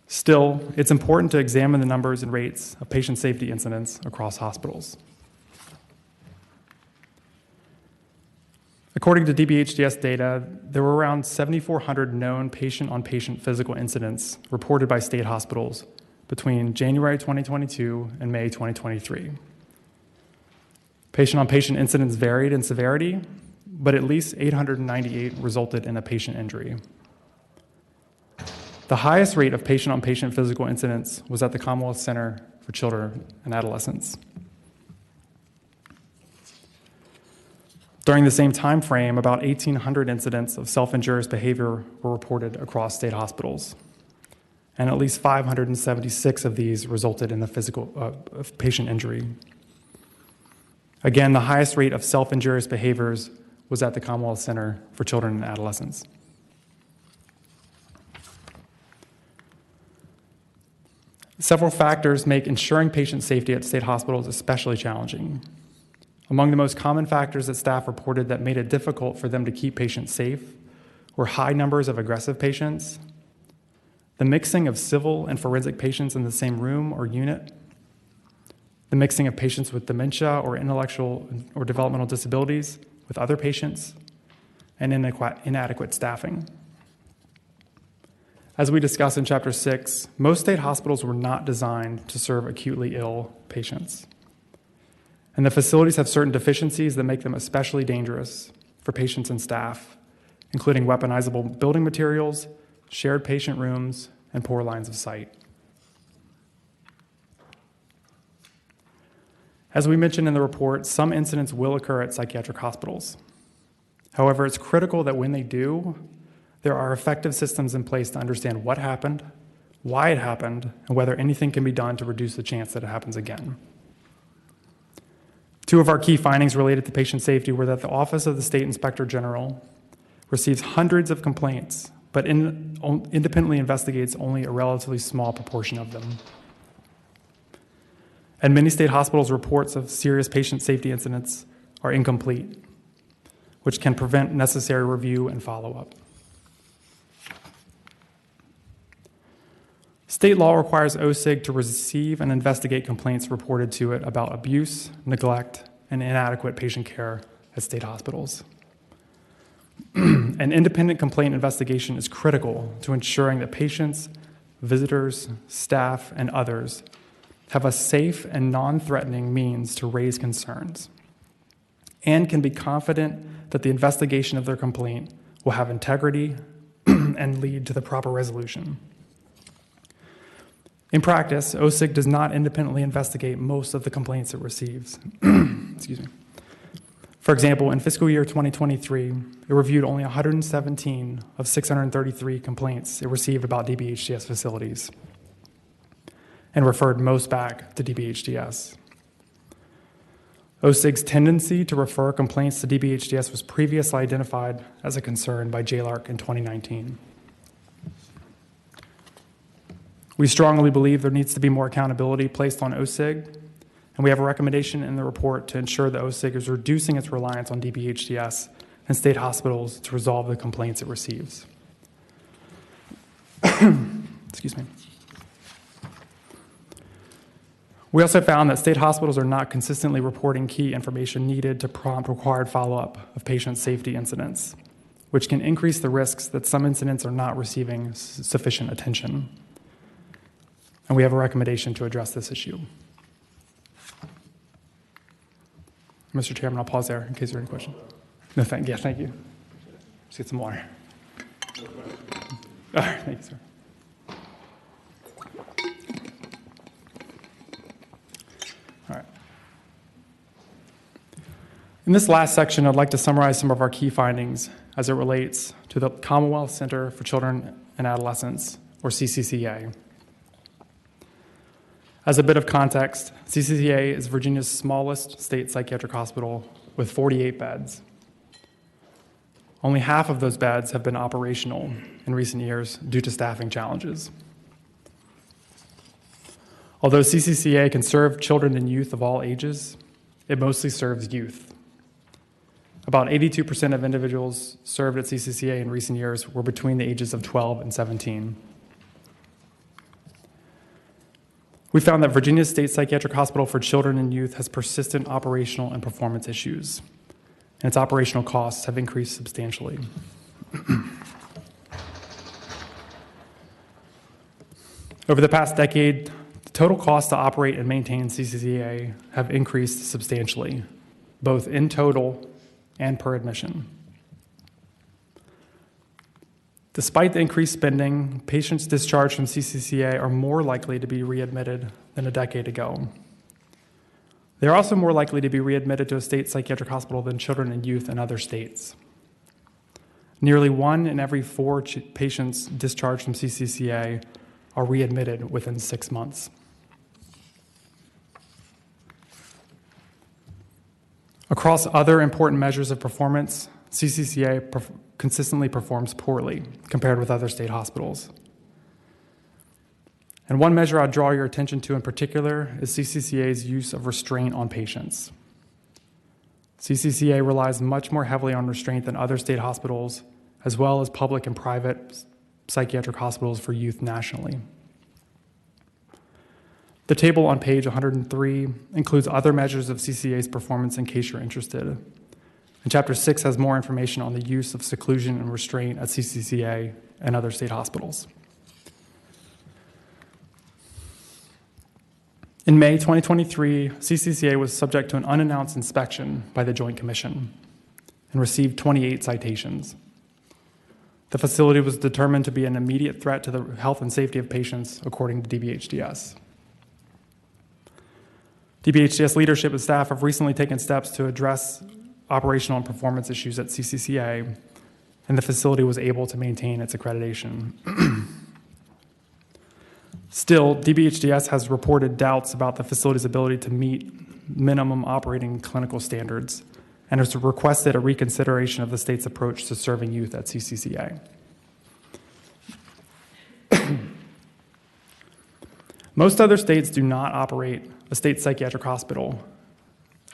Still, it's important to examine the numbers and rates of patient safety incidents across hospitals. According to DBHDS data, there were around 7,400 known patient-on-patient physical incidents reported by state hospitals between January 2022 and May 2023. Patient-on-patient incidents varied in severity, but at least 898 resulted in a patient injury. The highest rate of patient-on-patient physical incidents was at the Commonwealth Center for Children and Adolescents. During the same time frame, about 1,800 incidents of self-injurious behavior were reported across state hospitals, and at least 576 of these resulted in a physical patient injury. Again, the highest rate of self-injurious behaviors was at the Commonwealth Center for Children and Adolescents. Several factors make ensuring patient safety at state hospitals especially challenging. Among the most common factors that staff reported that made it difficult for them to keep patients safe were high numbers of aggressive patients, the mixing of civil and forensic patients in the same room or unit, the mixing of patients with dementia or intellectual or developmental disabilities with other patients, and inadequate staffing. As we discussed in Chapter 6, most state hospitals were not designed to serve acutely ill patients. And the facilities have certain deficiencies that make them especially dangerous for patients and staff, including weaponizable building materials, shared patient rooms, and poor lines of sight. As we mentioned in the report, some incidents will occur at psychiatric hospitals. However, it's critical that when they do, there are effective systems in place to understand what happened, why it happened, and whether anything can be done to reduce the chance that it happens again. Two of our key findings related to patient safety were that the Office of the State Inspector General receives hundreds of complaints, but independently investigates only a relatively small proportion of them. And many state hospitals' reports of serious patient safety incidents are incomplete, which can prevent necessary review and follow-up. State law requires OSIG to receive and investigate complaints reported to it about abuse, neglect, and inadequate patient care at state hospitals. An independent complaint investigation is critical to ensuring that patients, visitors, staff, and others have a safe and non-threatening means to raise concerns and can be confident that the investigation of their complaint will have integrity and lead to the proper resolution. In practice, OSIG does not independently investigate most of the complaints it receives. Excuse me. For example, in fiscal year 2023, it reviewed only 117 of 633 complaints it received about DBHDS facilities and referred most back to DBHDS. OSIG's tendency to refer complaints to DBHDS was previously identified as a concern by JLARC in 2019. We strongly believe there needs to be more accountability placed on OSIG, and we have a recommendation in the report to ensure that OSIG is reducing its reliance on DBHDS and state hospitals to resolve the complaints it receives. Excuse me. We also found that state hospitals are not consistently reporting key information needed to prompt required follow-up of patient safety incidents, which can increase the risks that some incidents are not receiving sufficient attention. and we have a recommendation to address this issue. Mr. Chairman, I'll pause there in case there are any questions. No, thank you. Let's get some water. All right, thank you, sir. All right. In this last section, I'd like to summarize some of our key findings as it relates to the Commonwealth Center for Children and Adolescents, or CCCA. As a bit of context, CCCA is Virginia's smallest state psychiatric hospital with 48 beds. Only half of those beds have been operational in recent years due to staffing challenges. Although CCCA can serve children and youth of all ages, it mostly serves youth. About 82% of individuals served at CCCA in recent years were between the ages of 12 and 17. We found that Virginia's State Psychiatric Hospital for Children and Youth has persistent operational and performance issues, and its operational costs have increased substantially. Over the past decade, the total costs to operate and maintain CCCA have increased substantially, both in total and per admission. Despite the increased spending, patients discharged from CCCA are more likely to be readmitted than a decade ago. They are also more likely to be readmitted to a state psychiatric hospital than children and youth in other states. Nearly 1 in every 4 patients discharged from CCCA are readmitted within 6 months. Across other important measures of performance, CCCA consistently performs poorly compared with other state hospitals. And one measure I'd draw your attention to in particular is CCCA's use of restraint on patients. CCCA relies much more heavily on restraint than other state hospitals, as well as public and private psychiatric hospitals for youth nationally. The table on page 103 includes other measures of CCCA's performance in case you're interested. And Chapter 6 has more information on the use of seclusion and restraint at CCCA and other state hospitals. In May 2023, CCCA was subject to an unannounced inspection by the Joint Commission and received 28 citations. The facility was determined to be an immediate threat to the health and safety of patients, according to DBHDS. DBHDS leadership and staff have recently taken steps to address operational and performance issues at CCCA, and the facility was able to maintain its accreditation. Still, DBHDS has reported doubts about the facility's ability to meet minimum operating clinical standards and has requested a reconsideration of the state's approach to serving youth at CCCA. Most other states do not operate a state psychiatric hospital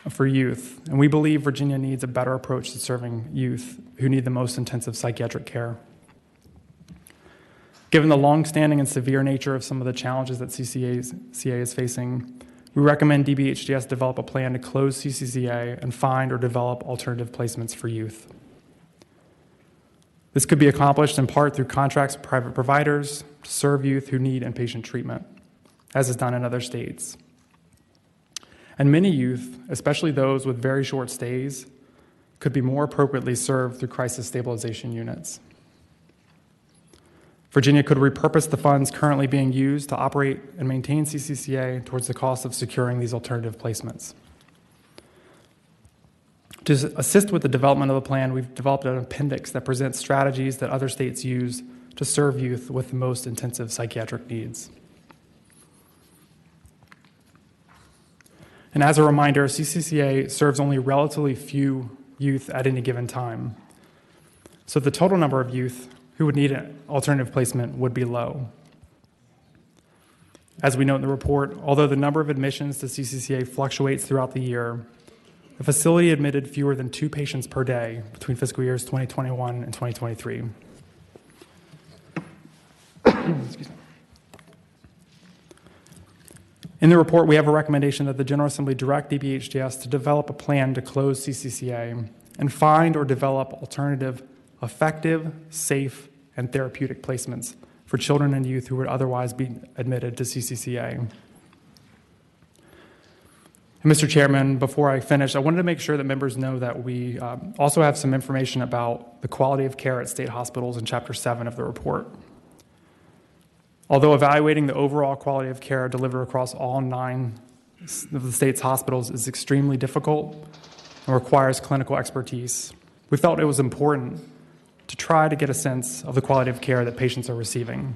for youth, and we believe Virginia needs a better approach to serving youth who need the most intensive psychiatric care. Given the long-standing and severe nature of some of the challenges that CCCA is facing, we recommend DBHDS develop a plan to close CCCA and find or develop alternative placements for youth. This could be accomplished in part through contracts with private providers to serve youth who need inpatient treatment, as is done in other states. And many youth, especially those with very short stays, could be more appropriately served through crisis stabilization units. Virginia could repurpose the funds currently being used to operate and maintain CCCA towards the cost of securing these alternative placements. To assist with the development of the plan, we've developed an appendix that presents strategies that other states use to serve youth with the most intensive psychiatric needs. And as a reminder, CCCA serves only relatively few youth at any given time. So the total number of youth who would need an alternative placement would be low. As we note in the report, although the number of admissions to CCCA fluctuates throughout the year, the facility admitted fewer than 2 patients per day between fiscal years 2021 and 2023. Excuse me. In the report, we have a recommendation that the General Assembly direct DBHDS to develop a plan to close CCCA and find or develop alternative, effective, safe, and therapeutic placements for children and youth who would otherwise be admitted to CCCA. And Mr. Chairman, before I finish, I wanted to make sure that members know that we also have some information about the quality of care at state hospitals in Chapter 7 of the report. Although evaluating the overall quality of care delivered across all 9 of the state's hospitals is extremely difficult and requires clinical expertise, we felt it was important to try to get a sense of the quality of care that patients are receiving.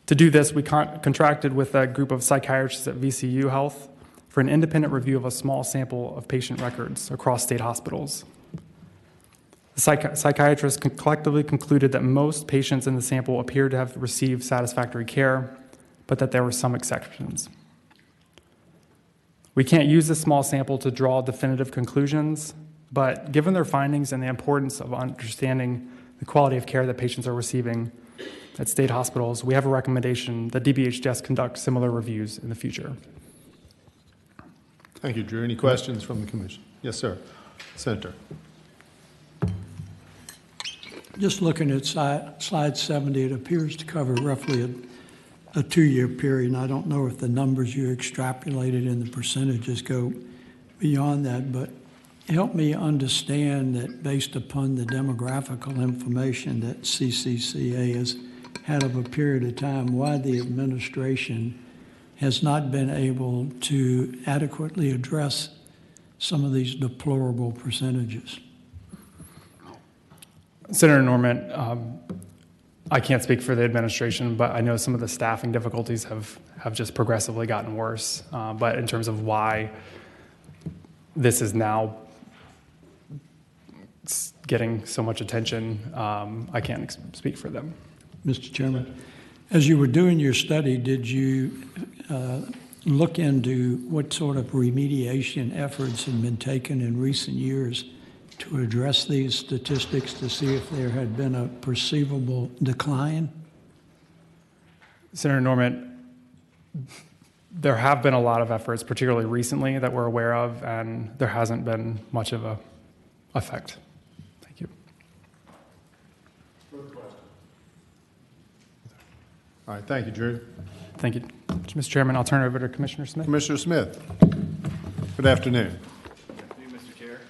To do this, we contracted with a group of psychiatrists at VCU Health for an independent review of a small sample of patient records across state hospitals. The psychiatrists collectively concluded that most patients in the sample appeared to have received satisfactory care, but that there were some exceptions. We can't use this small sample to draw definitive conclusions, but given their findings and the importance of understanding the quality of care that patients are receiving at state hospitals, we have a recommendation that DBHDS conduct similar reviews in the future. Thank you, Drew. Any questions from the commission? Yes, sir. Senator. Just looking at slide 70, it appears to cover roughly a 2-year period, and I don't know if the numbers you extrapolated in the percentages go beyond that, but help me understand that based upon the demographical information that CCCA has had of a period of time, why the administration has not been able to adequately address some of these deplorable percentages. Senator Norman, I can't speak for the administration, but I know some of the staffing difficulties have just progressively gotten worse. But in terms of why this is now getting so much attention, I can't speak for them. Mr. Chairman, as you were doing your study, did you look into what sort of remediation efforts had been taken in recent years to address these statistics to see if there had been a perceivable decline? Senator Norman, there have been a lot of efforts, particularly recently, that we're aware of, and there hasn't been much of an effect. Thank you. All right, thank you, Drew. Thank you. Mr. Chairman, I'll turn it over to Commissioner Smith. Commissioner Smith. Good afternoon. Mr. Chair.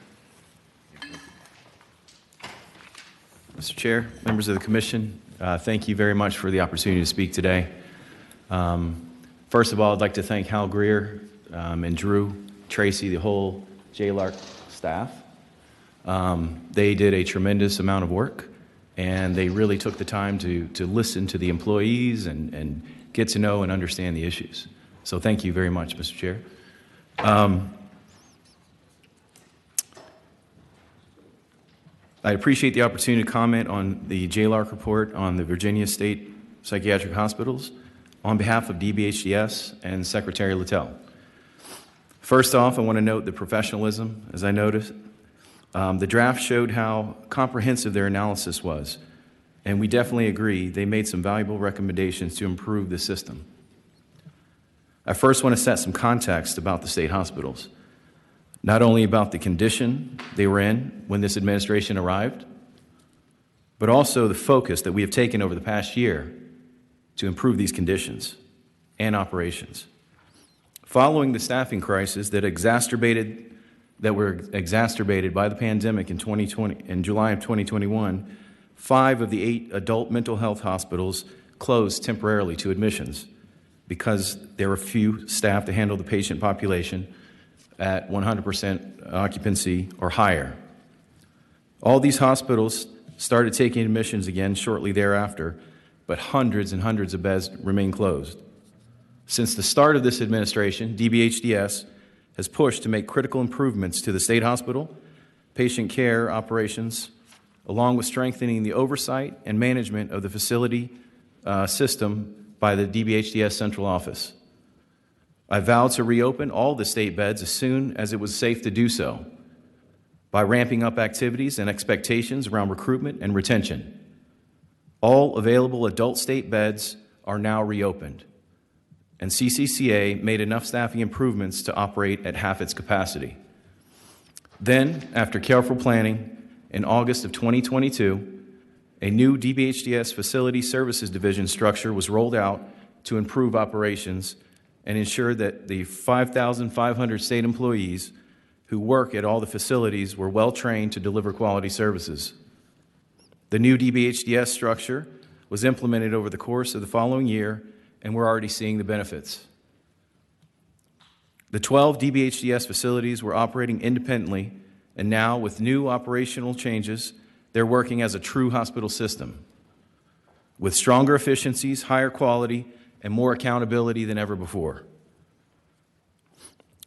Mr. Chair, members of the Commission, thank you very much for the opportunity to speak today. First of all, I'd like to thank Hal Greer and Drew, Tracy, the whole JLARC staff. They did a tremendous amount of work, and they really took the time to listen to the employees and get to know and understand the issues. So thank you very much, Mr. Chair. I appreciate the opportunity to comment on the JLARC report on the Virginia State Psychiatric Hospitals on behalf of DBHDS and Secretary Littell. First off, I want to note the professionalism, as I noticed. The draft showed how comprehensive their analysis was, and we definitely agree they made some valuable recommendations to improve the system. I first want to set some context about the state hospitals, not only about the condition they were in when this administration arrived, but also the focus that we have taken over the past year to improve these conditions and operations. Following the staffing crisis that were exacerbated by the pandemic in July of 2021, 5 of the 8 adult mental health hospitals closed temporarily to admissions because there were few staff to handle the patient population at 100% occupancy or higher. All these hospitals started taking admissions again shortly thereafter, but hundreds and hundreds of beds remain closed. Since the start of this administration, DBHDS has pushed to make critical improvements to the state hospital, patient care operations, along with strengthening the oversight and management of the facility system by the DBHDS central office. I vowed to reopen all the state beds as soon as it was safe to do so by ramping up activities and expectations around recruitment and retention. All available adult state beds are now reopened, and CCCA made enough staffing improvements to operate at half its capacity. Then, after careful planning, in August of 2022, A new DBHDS Facility Services Division structure was rolled out to improve operations and ensure that the 5,500 state employees who work at all the facilities were well trained to deliver quality services. The new DBHDS structure was implemented over the course of the following year, and we're already seeing the benefits. The 12 DBHDS facilities were operating independently, and now, with new operational changes, they're working as a true hospital system with stronger efficiencies, higher quality, and more accountability than ever before.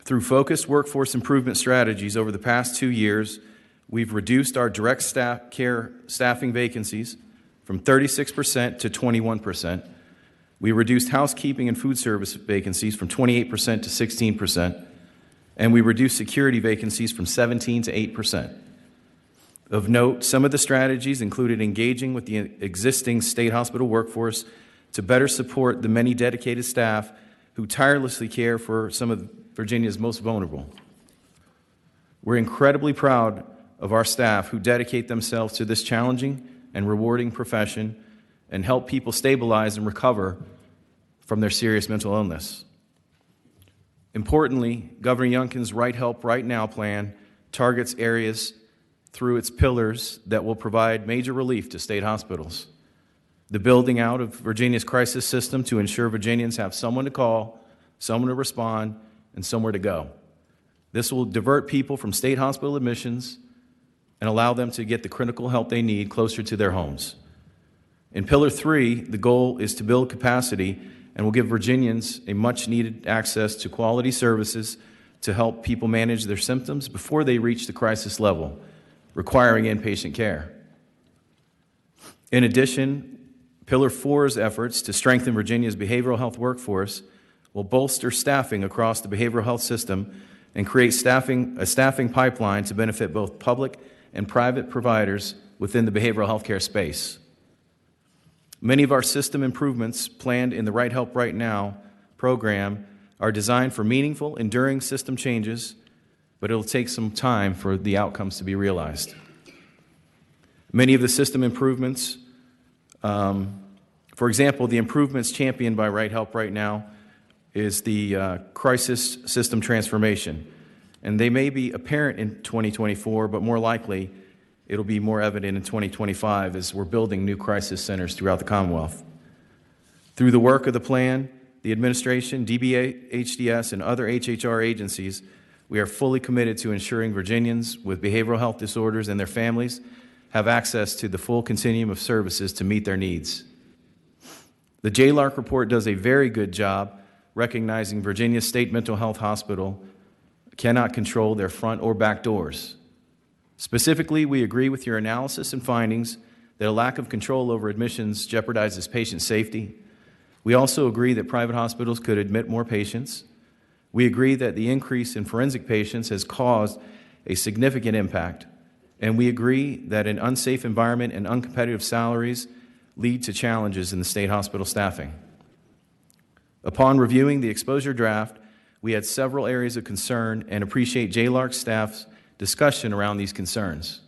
Through focused workforce improvement strategies over the past 2 years, we've reduced our direct care staffing vacancies from 36% to 21%. We reduced housekeeping and food service vacancies from 28% to 16%, and we reduced security vacancies from 17% to 8%. Of note, some of the strategies included engaging with the existing state hospital workforce to better support the many dedicated staff who tirelessly care for some of Virginia's most vulnerable. We're incredibly proud of our staff who dedicate themselves to this challenging and rewarding profession and help people stabilize and recover from their serious mental illness. Importantly, Governor Youngkin's Right Help Right Now plan targets areas through its pillars that will provide major relief to state hospitals. The building out of Virginia's crisis system to ensure Virginians have someone to call, someone to respond, and somewhere to go. This will divert people from state hospital admissions and allow them to get the critical help they need closer to their homes. In Pillar 3, the goal is to build capacity and will give Virginians a much-needed access to quality services to help people manage their symptoms before they reach the crisis level, requiring inpatient care. In addition, Pillar 4's efforts to strengthen Virginia's behavioral health workforce will bolster staffing across the behavioral health system and create a staffing pipeline to benefit both public and private providers within the behavioral health care space. Many of our system improvements planned in the Right Help Right Now program are designed for meaningful, enduring system changes, but it'll take some time for the outcomes to be realized. Many of the system improvements, for example, the improvements championed by Right Help Right Now is the crisis system transformation. And they may be apparent in 2024, but more likely it'll be more evident in 2025 as we're building new crisis centers throughout the Commonwealth. Through the work of the plan, the administration, DBHDS, and other HHR agencies, we are fully committed to ensuring Virginians with behavioral health disorders and their families have access to the full continuum of services to meet their needs. The JLARC report does a very good job recognizing Virginia's State Mental Health Hospital cannot control their front or back doors. Specifically, we agree with your analysis and findings that a lack of control over admissions jeopardizes patient safety. We also agree that private hospitals could admit more patients. We agree that the increase in forensic patients has caused a significant impact. And we agree that an unsafe environment and uncompetitive salaries lead to challenges in the state hospital staffing. Upon reviewing the exposure draft, we had several areas of concern and appreciate JLARC staff's discussion around these concerns.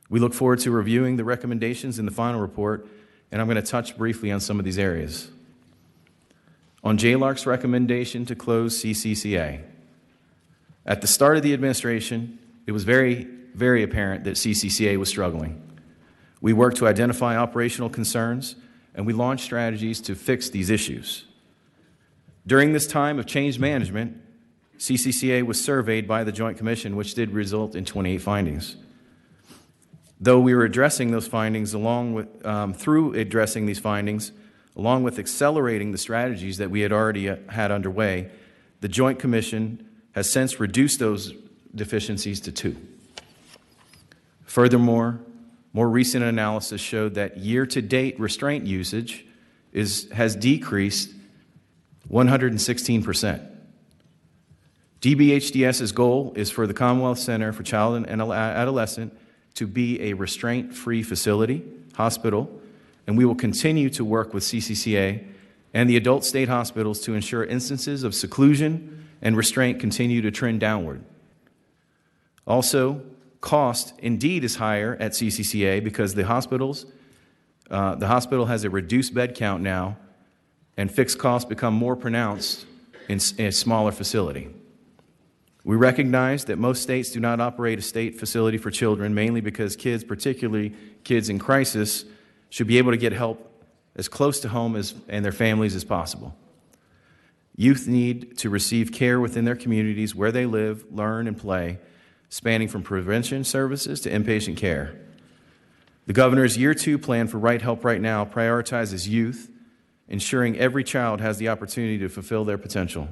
We look forward to reviewing the recommendations in the final report, and I'm going to touch briefly on some of these areas. On JLARC's recommendation to close CCCA. At the start of the administration, it was very apparent that CCCA was struggling. We worked to identify operational concerns, and we launched strategies to fix these issues. During this time of change management, CCCA was surveyed by the Joint Commission, which did result in 28 findings. Though we were addressing those findings through addressing these findings, along with accelerating the strategies that we had already had underway, the Joint Commission has since reduced those deficiencies to 2. Furthermore, more recent analysis showed that year-to-date restraint usage has decreased 116%. DBHDS's goal is for the Commonwealth Center for Child and Adolescent to be a restraint-free facility, hospital, and we will continue to work with CCCA and the adult state hospitals to ensure instances of seclusion and restraint continue to trend downward. Also, cost indeed is higher at CCCA because the hospitals The hospital has a reduced bed count now, and fixed costs become more pronounced in a smaller facility. We recognize that most states do not operate a state facility for children, mainly because kids, particularly kids in crisis, should be able to get help as close to home and their families as possible. Youth need to receive care within their communities where they live, learn, and play, spanning from prevention services to inpatient care. The governor's Year 2 plan for Right Help Right Now prioritizes youth, ensuring every child has the opportunity to fulfill their potential.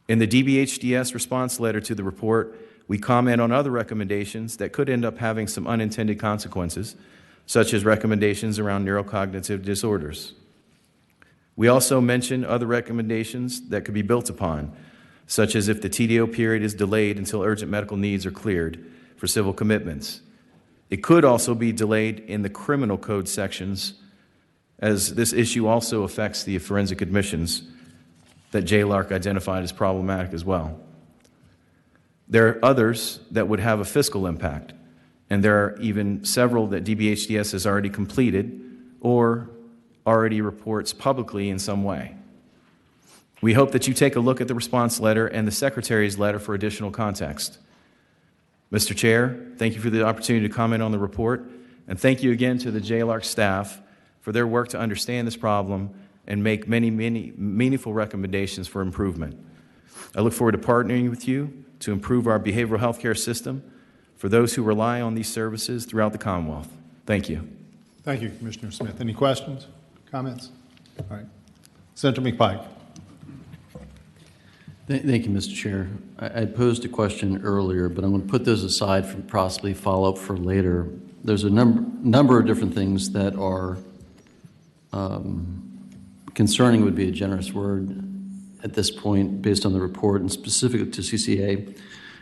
In the DBHDS response letter to the report, we comment on other recommendations that could end up having some unintended consequences, such as recommendations around neurocognitive disorders. We also mention other recommendations that could be built upon, such as if the TDO period is delayed until urgent medical needs are cleared for civil commitments. It could also be delayed in the criminal code sections, as this issue also affects the forensic admissions that JLARC identified as problematic as well. There are others that would have a fiscal impact, and there are even several that DBHDS has already completed or already reports publicly in some way. We hope that you take a look at the response letter and the Secretary's letter for additional context. Mr. Chair, thank you for the opportunity to comment on the report, and thank you again to the JLARC staff for their work to understand this problem and make many meaningful recommendations for improvement. I look forward to partnering with you to improve our behavioral health care system for those who rely on these services throughout the Commonwealth. Thank you. Thank you, Commissioner Smith. Any questions, comments? All right. Senator McPike. Thank you, Mr. Chair. I posed a question earlier, but I'm going to put those aside for possibly follow-up for later. There's a number of different things that are concerning would be a generous word at this point based on the report and specific to CCA.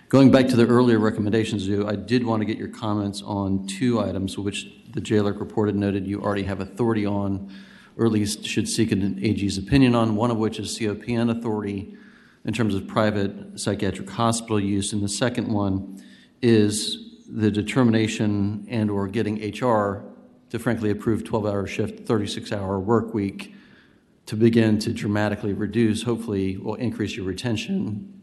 Going back to the earlier recommendations, I did want to get your comments on two items which the JLARC report had noted you already have authority on, or at least should seek an AG's opinion on, one of which is COPN authority in terms of private psychiatric hospital use, and the second one is the determination and or getting HR to frankly approve 12-hour shift, 36-hour work week to begin to dramatically reduce, hopefully will increase your retention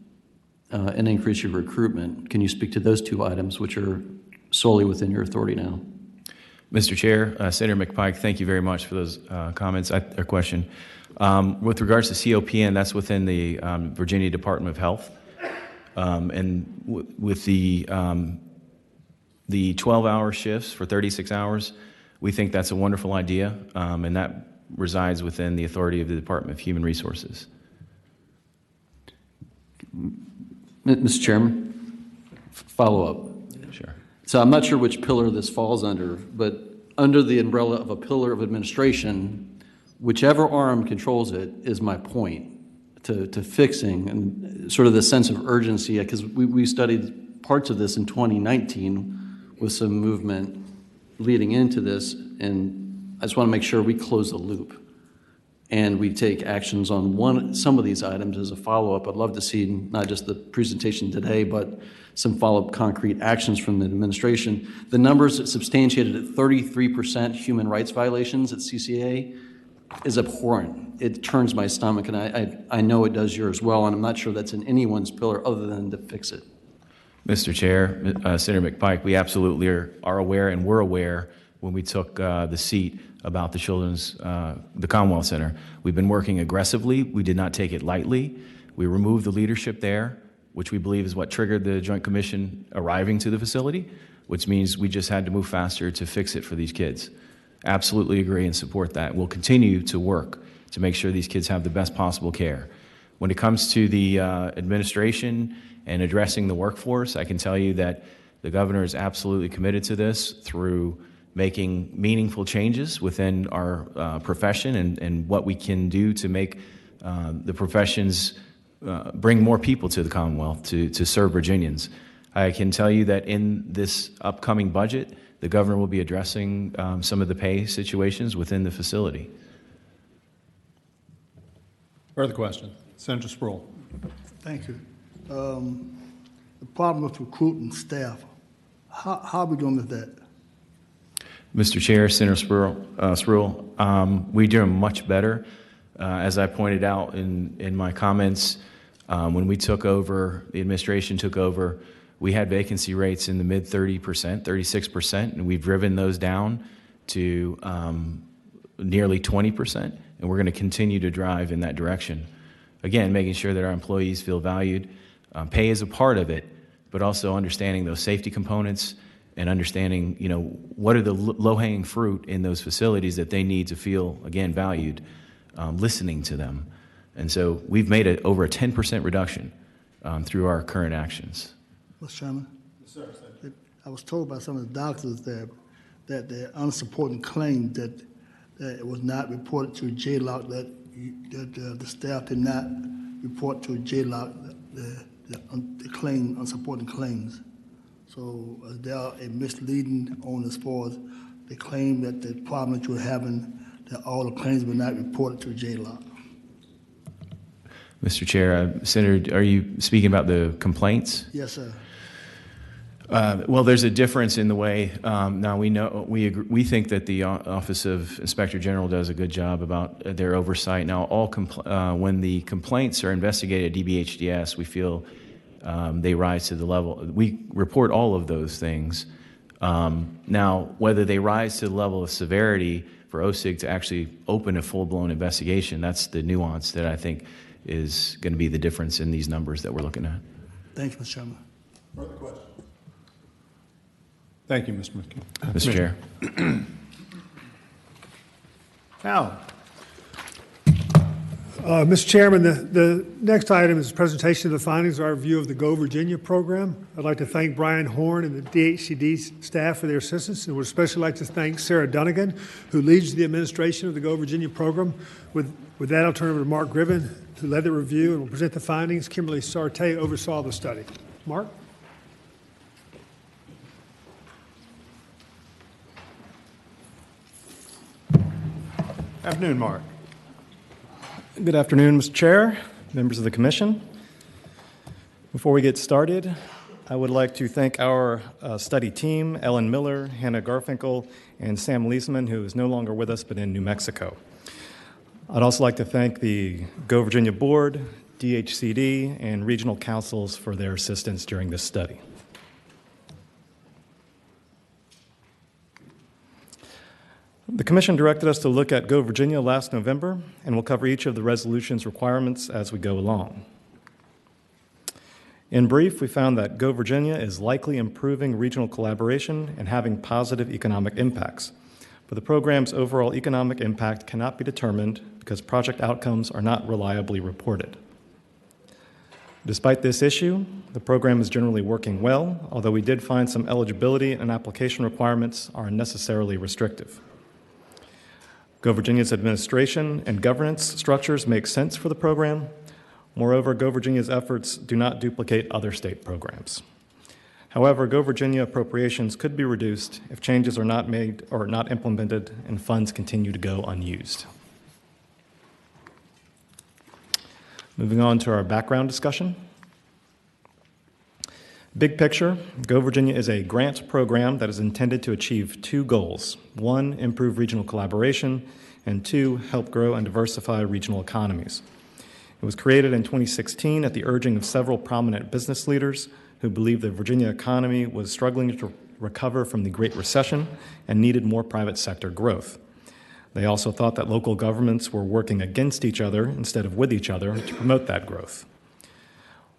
and increase your recruitment. Can you speak to those two items which are solely within your authority now? Mr. Chair, Senator McPike, thank you very much for those comments or question. With regards to COPN, that's within the Virginia Department of Health. And with the 12-hour shifts for 36 hours, we think that's a wonderful idea, and that resides within the authority of the Department of Human Resources. Mr. Chairman, follow-up. Sure. So I'm not sure which pillar this falls under, but under the umbrella of a pillar of administration, whichever arm controls it is my point to fixing and sort of the sense of urgency, because we studied parts of this in 2019 with some movement leading into this, and I just want to make sure we close the loop and we take actions on some of these items as a follow-up. I'd love to see not just the presentation today, but some follow-up concrete actions from the administration. The numbers substantiated at 33% human rights violations at CCA is abhorrent. It turns my stomach, and I know it does yours as well, and I'm not sure that's in anyone's pillar other than to fix it. Mr. Chair, Senator McPike, we absolutely are aware and were aware when we took the seat about the the Commonwealth Center. We've been working aggressively. We did not take it lightly. We removed the leadership there, which we believe is what triggered the Joint Commission arriving to the facility, which means we just had to move faster to fix it for these kids. Absolutely agree and support that. We'll continue to work to make sure these kids have the best possible care. When it comes to the administration and addressing the workforce, I can tell you that the governor is absolutely committed to this through making meaningful changes within our profession and what we can do to make the professions bring more people to the Commonwealth to serve Virginians. I can tell you that in this upcoming budget, the governor will be addressing some of the pay situations within the facility. Further question? Senator Sproul. Thank you. The problem with recruiting staff, how are we doing with that? Mr. Chair, Senator Spruill, we're doing much better. As I pointed out in my comments, when we took over, the administration took over, we had vacancy rates in the mid 30%, 36%, and we've driven those down to nearly 20%, and we're going to continue to drive in that direction. Again, making sure that our employees feel valued. Pay is a part of it, but also understanding those safety components and understanding, what are the low-hanging fruit in those facilities that they need to feel, again, valued, listening to them. And so we've made over a 10% reduction through our current actions. Mr. Chairman? Yes, sir. I was told by some of the doctors that the unsupported claim that it was not reported to JLARC, that the staff did not report to JLARC the claim, unsupported claims. So there are a misleading on as far as the claim that the problem that you're having, that all the claims were not reported to JLARC. Mr. Chair, Senator, are you speaking about the complaints? Yes, sir. Well, there's a difference in the way. Now we think that the Office of Inspector General does a good job about their oversight. Now, when the complaints are investigated at DBHDS, we feel they rise to the level. We report all of those things. Now, whether they rise to the level of severity for OSIG to actually open a full-blown investigation, that's the nuance that I think is going to be the difference in these numbers that we're looking at. Thank you, Mr. Chairman. Further questions? Thank you, Mr. McKee. Mr. Chair. Hal. Mr. Chairman, the next item is a presentation of the findings of our review of the Go Virginia program. I'd like to thank Brian Horn and the DHCD staff for their assistance, and would especially like to thank Sarah Dunnigan, who leads the administration of the Go Virginia program. With that, I'll turn it over to Mark Griven, who led the review and will present the findings. Kimberly Sarte oversaw the study. Mark? Afternoon, Mark. Good afternoon, Mr. Chair, members of the Commission. Before we get started, I would like to thank our study team, Ellen Miller, Hannah Garfinkel, and Sam Leisman, who is no longer with us but in New Mexico. I'd also like to thank the Go Virginia Board, DHCD, and regional councils for their assistance during this study. The Commission directed us to look at Go Virginia last November, and we'll cover each of the resolution's requirements as we go along. In brief, we found that Go Virginia is likely improving regional collaboration and having positive economic impacts, but the program's overall economic impact cannot be determined because project outcomes are not reliably reported. Despite this issue, the program is generally working well, although we did find some eligibility and application requirements are unnecessarily restrictive. Go Virginia's administration and governance structures make sense for the program. Moreover, Go Virginia's efforts do not duplicate other state programs. However, Go Virginia appropriations could be reduced if changes are not made or not implemented and funds continue to go unused. Moving on to our background discussion. Big picture, Go Virginia is a grant program that is intended to achieve two goals. One, improve regional collaboration, and two, help grow and diversify regional economies. It was created in 2016 at the urging of several prominent business leaders who believed the Virginia economy was struggling to recover from the Great Recession and needed more private sector growth. They also thought that local governments were working against each other instead of with each other to promote that growth.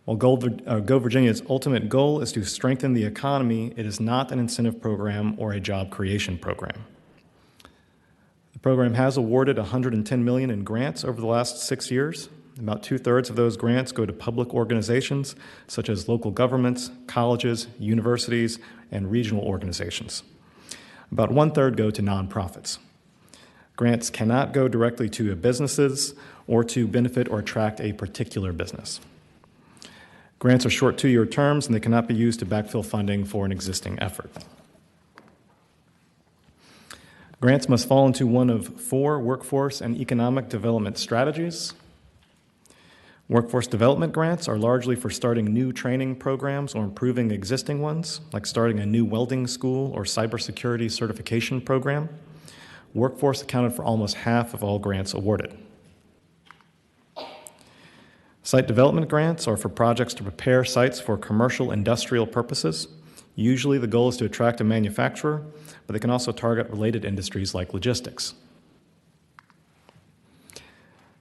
While Go Virginia's ultimate goal is to strengthen the economy, it is not an incentive program or a job creation program. The program has awarded $110 million in grants over the last 6 years. About 2/3 of those grants go to public organizations such as local governments, colleges, universities, and regional organizations. About 1/3 go to nonprofits. Grants cannot go directly to businesses or to benefit or attract a particular business. Grants are short 2-year terms, and they cannot be used to backfill funding for an existing effort. Grants must fall into one of 4 workforce and economic development strategies. Workforce development grants are largely for starting new training programs or improving existing ones, like starting a new welding school or cybersecurity certification program. Workforce accounted for almost half of all grants awarded. Site development grants are for projects to prepare sites for commercial industrial purposes. Usually the goal is to attract a manufacturer, but they can also target related industries like logistics.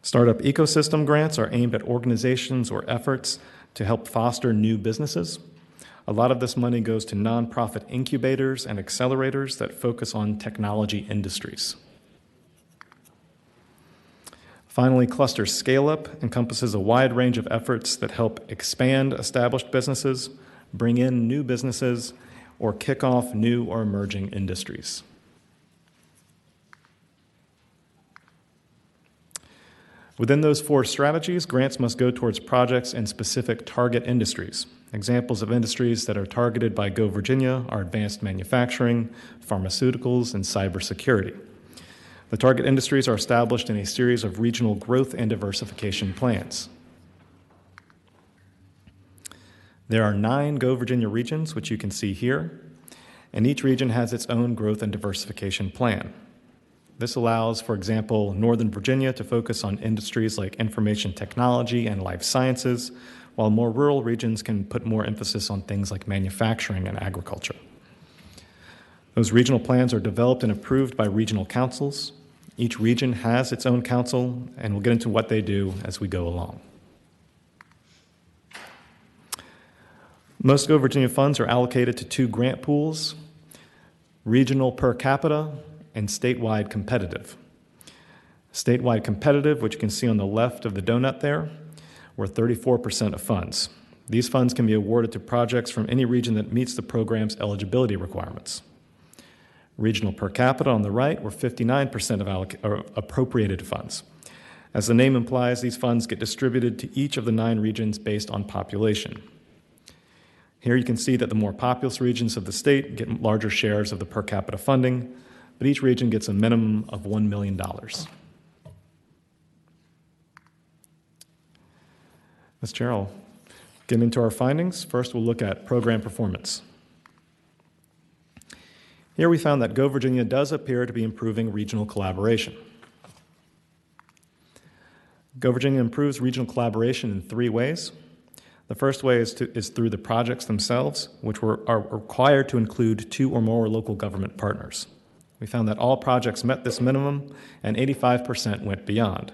Startup ecosystem grants are aimed at organizations or efforts to help foster new businesses. A lot of this money goes to nonprofit incubators and accelerators that focus on technology industries. Finally, cluster scale-up encompasses a wide range of efforts that help expand established businesses, bring in new businesses, or kick off new or emerging industries. Within those four strategies, grants must go towards projects in specific target industries. Examples of industries that are targeted by Go Virginia are advanced manufacturing, pharmaceuticals, and cybersecurity. The target industries are established in a series of regional growth and diversification plans. There are 9 Go Virginia regions, which you can see here, and each region has its own growth and diversification plan. This allows, for example, Northern Virginia to focus on industries like information technology and life sciences, while more rural regions can put more emphasis on things like manufacturing and agriculture. Those regional plans are developed and approved by regional councils. Each region has its own council, and we'll get into what they do as we go along. Most Go Virginia funds are allocated to 2 grant pools, regional per capita and statewide competitive. Statewide competitive, which you can see on the left of the donut there, were 34% of funds. These funds can be awarded to projects from any region that meets the program's eligibility requirements. Regional per capita on the right were 59% of appropriated funds. As the name implies, these funds get distributed to each of the 9 regions based on population. Here you can see that the more populous regions of the state get larger shares of the per capita funding, but each region gets a minimum of $1 million. Ms. Chair, I'll get into our findings. First, we'll look at program performance. Here we found that Go Virginia does appear to be improving regional collaboration. Go Virginia improves regional collaboration in 3 ways. The first way is through the projects themselves, which are required to include 2 or more local government partners. We found that all projects met this minimum, and 85% went beyond.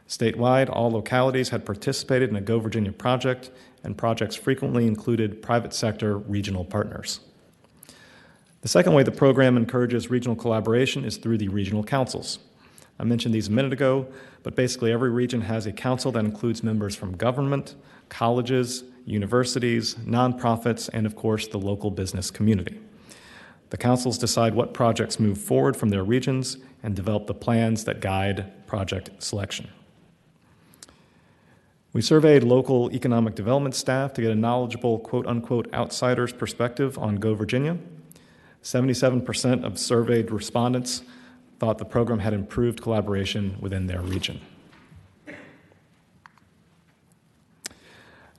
Statewide, all localities had participated in a Go Virginia project, and projects frequently included private sector regional partners. The second way the program encourages regional collaboration is through the regional councils. I mentioned these a minute ago, but basically every region has a council that includes members from government, colleges, universities, nonprofits, and of course the local business community. The councils decide what projects move forward from their regions and develop the plans that guide project selection. We surveyed local economic development staff to get a knowledgeable quote-unquote outsider's perspective on Go Virginia. 77% of surveyed respondents thought the program had improved collaboration within their region.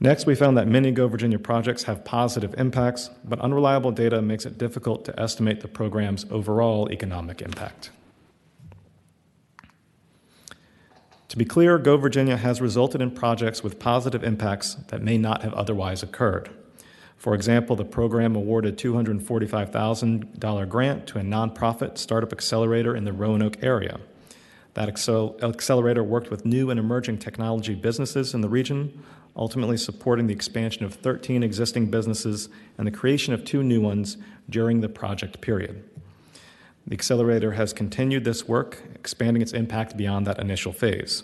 Next, we found that many Go Virginia projects have positive impacts, but unreliable data makes it difficult to estimate the program's overall economic impact. To be clear, Go Virginia has resulted in projects with positive impacts that may not have otherwise occurred. For example, the program awarded a $245,000 grant to a nonprofit startup accelerator in the Roanoke area. That accelerator worked with new and emerging technology businesses in the region, ultimately supporting the expansion of 13 existing businesses and the creation of 2 new ones during the project period. The accelerator has continued this work, expanding its impact beyond that initial phase.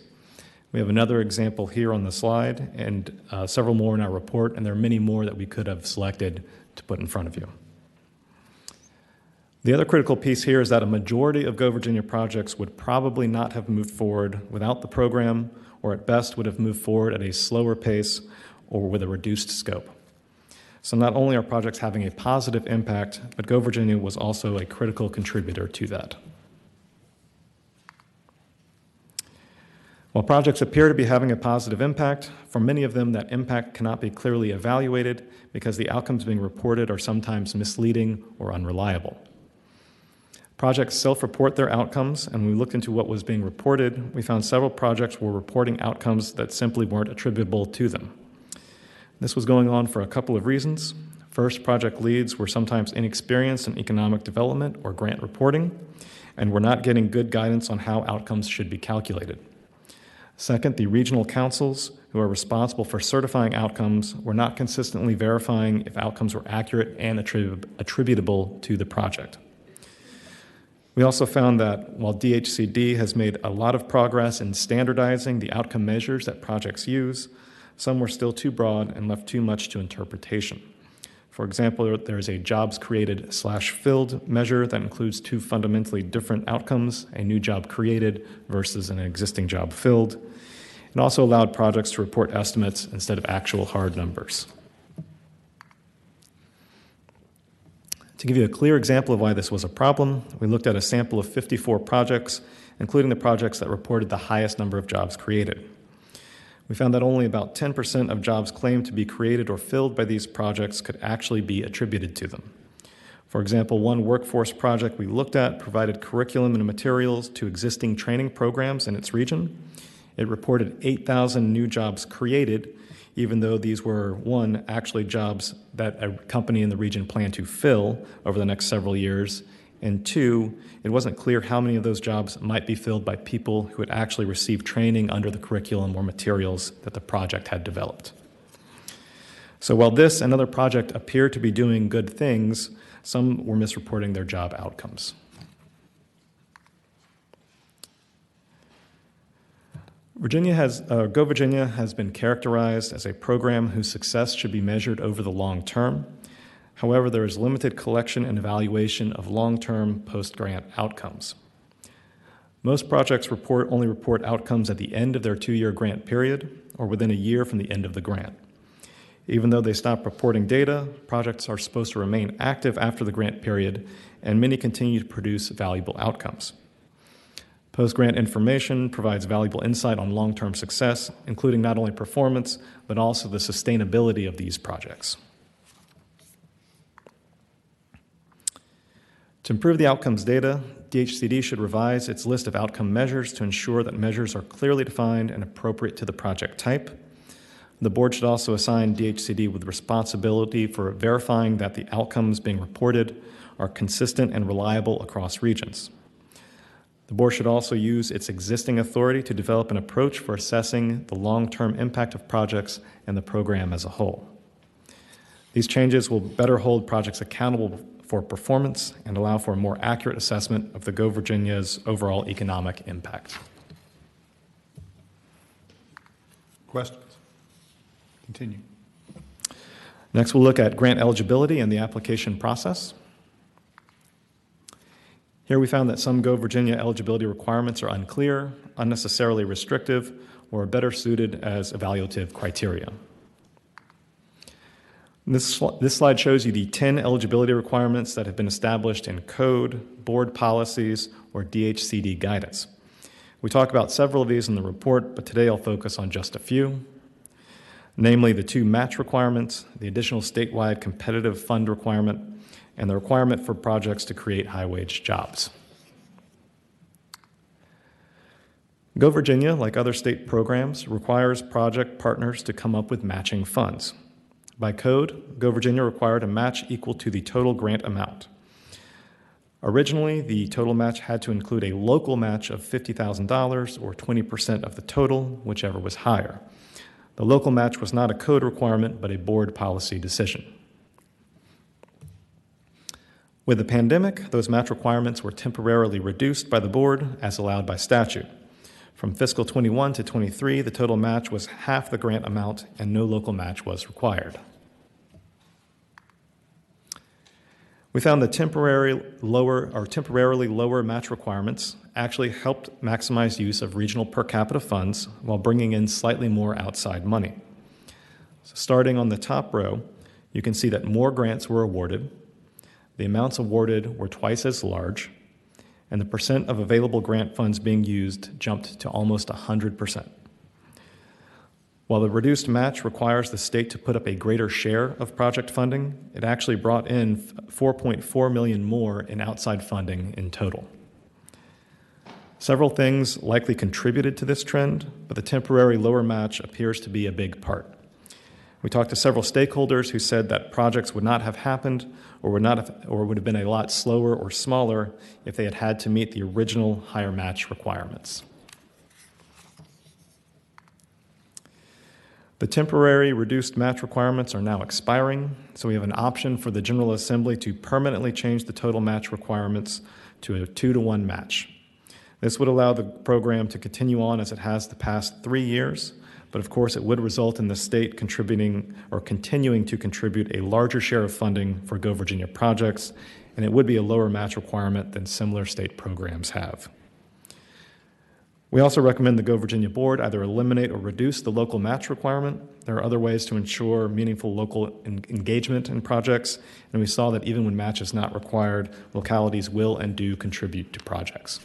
We have another example here on the slide and several more in our report, and there are many more that we could have selected to put in front of you. The other critical piece here is that a majority of Go Virginia projects would probably not have moved forward without the program, or at best would have moved forward at a slower pace or with a reduced scope. So not only are projects having a positive impact, but Go Virginia was also a critical contributor to that. While projects appear to be having a positive impact, for many of them that impact cannot be clearly evaluated because the outcomes being reported are sometimes misleading or unreliable. Projects self-report their outcomes, and when we looked into what was being reported, we found several projects were reporting outcomes that simply weren't attributable to them. This was going on for a couple of reasons. First, project leads were sometimes inexperienced in economic development or grant reporting, and were not getting good guidance on how outcomes should be calculated. Second, the regional councils who are responsible for certifying outcomes were not consistently verifying if outcomes were accurate and attributable to the project. We also found that while DHCD has made a lot of progress in standardizing the outcome measures that projects use, some were still too broad and left too much to interpretation. For example, there is a jobs created/filled measure that includes two fundamentally different outcomes, a new job created versus an existing job filled, and also allowed projects to report estimates instead of actual hard numbers. To give you a clear example of why this was a problem, we looked at a sample of 54 projects, including the projects that reported the highest number of jobs created. We found that only about 10% of jobs claimed to be created or filled by these projects could actually be attributed to them. For example, one workforce project we looked at provided curriculum and materials to existing training programs in its region. It reported 8,000 new jobs created, even though these were, one, actually jobs that a company in the region planned to fill over the next several years, and two, it wasn't clear how many of those jobs might be filled by people who had actually received training under the curriculum or materials that the project had developed. So while this and other projects appear to be doing good things, some were misreporting their job outcomes. Go Virginia has been characterized as a program whose success should be measured over the long term. However, there is limited collection and evaluation of long-term post-grant outcomes. Most projects only report outcomes at the end of their 2-year grant period or within a year from the end of the grant. Even though they stop reporting data, projects are supposed to remain active after the grant period, and many continue to produce valuable outcomes. Post-grant information provides valuable insight on long-term success, including not only performance, but also the sustainability of these projects. To improve the outcomes data, DHCD should revise its list of outcome measures to ensure that measures are clearly defined and appropriate to the project type. The board should also assign DHCD with responsibility for verifying that the outcomes being reported are consistent and reliable across regions. The board should also use its existing authority to develop an approach for assessing the long-term impact of projects and the program as a whole. These changes will better hold projects accountable for performance and allow for a more accurate assessment of the Go Virginia's overall economic impact. Questions? Continue. Next, we'll look at grant eligibility and the application process. Here we found that some Go Virginia eligibility requirements are unclear, unnecessarily restrictive, or are better suited as evaluative criteria. This slide shows you the 10 eligibility requirements that have been established in code, board policies, or DHCD guidance. We talk about several of these in the report, but today I'll focus on just a few, namely the 2 match requirements, the additional statewide competitive fund requirement, and the requirement for projects to create high-wage jobs. Go Virginia, like other state programs, requires project partners to come up with matching funds. By code, Go Virginia required a match equal to the total grant amount. Originally, the total match had to include a local match of $50,000 or 20% of the total, whichever was higher. The local match was not a code requirement, but a board policy decision. With the pandemic, those match requirements were temporarily reduced by the board as allowed by statute. From fiscal 21 to 23, the total match was half the grant amount and no local match was required. We found that temporarily lower match requirements actually helped maximize use of regional per capita funds while bringing in slightly more outside money. So starting on the top row, you can see that more grants were awarded, the amounts awarded were twice as large, and the percent of available grant funds being used jumped to almost 100%. While the reduced match requires the state to put up a greater share of project funding, it actually brought in $4.4 million more in outside funding in total. Several things likely contributed to this trend, but the temporary lower match appears to be a big part. We talked to several stakeholders who said that projects would not have happened or would have been a lot slower or smaller if they had had to meet the original higher match requirements. The temporary reduced match requirements are now expiring, so we have an option for the General Assembly to permanently change the total match requirements to a 2-to-1 match. This would allow the program to continue on as it has the past 3 years, but of course it would result in the state contributing or continuing to contribute a larger share of funding for Go Virginia projects, and it would be a lower match requirement than similar state programs have. We also recommend the Go Virginia Board either eliminate or reduce the local match requirement. There are other ways to ensure meaningful local engagement in projects, and we saw that even when match is not required, localities will and do contribute to projects.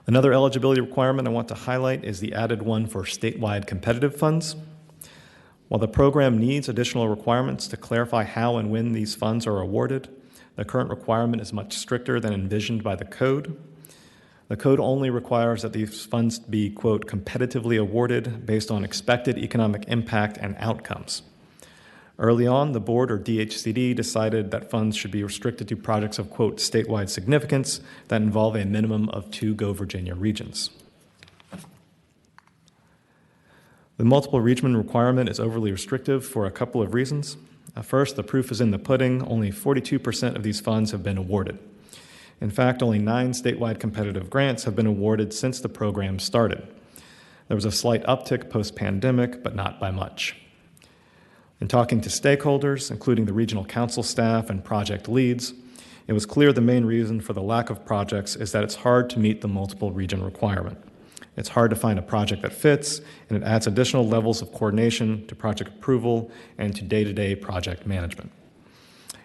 Another eligibility requirement I want to highlight is the added one for statewide competitive funds. While the program needs additional requirements to clarify how and when these funds are awarded, the current requirement is much stricter than envisioned by the code. The code only requires that these funds be, quote, competitively awarded based on expected economic impact and outcomes. Early on, the board or DHCD decided that funds should be restricted to projects of, quote, statewide significance that involve a minimum of 2 Go Virginia regions. The multiple region requirement is overly restrictive for a couple of reasons. First, the proof is in the pudding. Only 42% of these funds have been awarded. In fact, only 9 statewide competitive grants have been awarded since the program started. There was a slight uptick post-pandemic, but not by much. In talking to stakeholders, including the regional council staff and project leads, it was clear the main reason for the lack of projects is that it's hard to meet the multiple region requirement. It's hard to find a project that fits, and it adds additional levels of coordination to project approval and to day-to-day project management.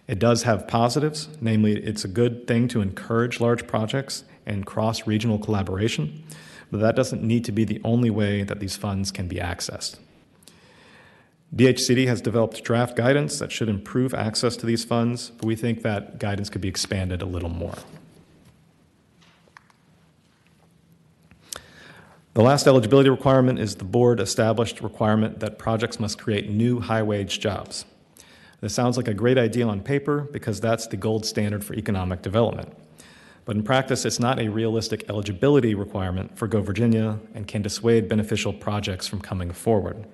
It does have positives, namely it's a good thing to encourage large projects and cross-regional collaboration, but that doesn't need to be the only way that these funds can be accessed. DHCD has developed draft guidance that should improve access to these funds, but we think that guidance could be expanded a little more. The last eligibility requirement is the board-established requirement that projects must create new high-wage jobs. This sounds like a great idea on paper because that's the gold standard for economic development. But in practice, it's not a realistic eligibility requirement for Go Virginia and can dissuade beneficial projects from coming forward.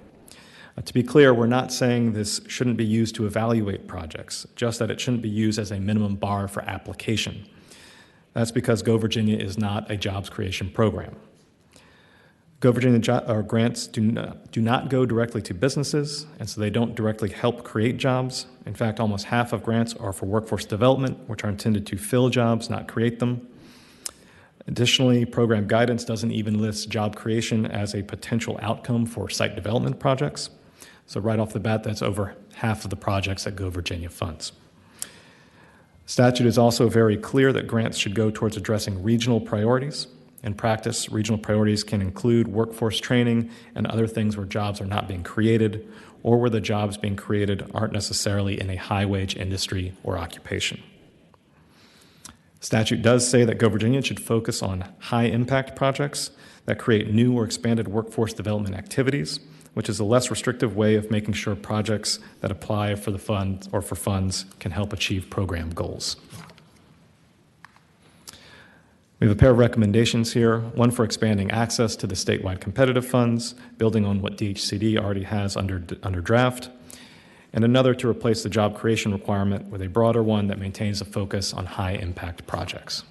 To be clear, we're not saying this shouldn't be used to evaluate projects, just that it shouldn't be used as a minimum bar for application. That's because Go Virginia is not a jobs creation program. Go Virginia grants do not go directly to businesses, and so they don't directly help create jobs. In fact, almost half of grants are for workforce development, which are intended to fill jobs, not create them. Additionally, program guidance doesn't even list job creation as a potential outcome for site development projects. So right off the bat, that's over half of the projects that Go Virginia funds. Statute is also very clear that grants should go towards addressing regional priorities. In practice, regional priorities can include workforce training and other things where jobs are not being created or where the jobs being created aren't necessarily in a high-wage industry or occupation. Statute does say that Go Virginia should focus on high-impact projects that create new or expanded workforce development activities, which is a less restrictive way of making sure projects that apply for the funds or for funds can help achieve program goals. We have a pair of recommendations here, one for expanding access to the statewide competitive funds, building on what DHCD already has under draft, and another to replace the job creation requirement with a broader one that maintains a focus on high-impact projects.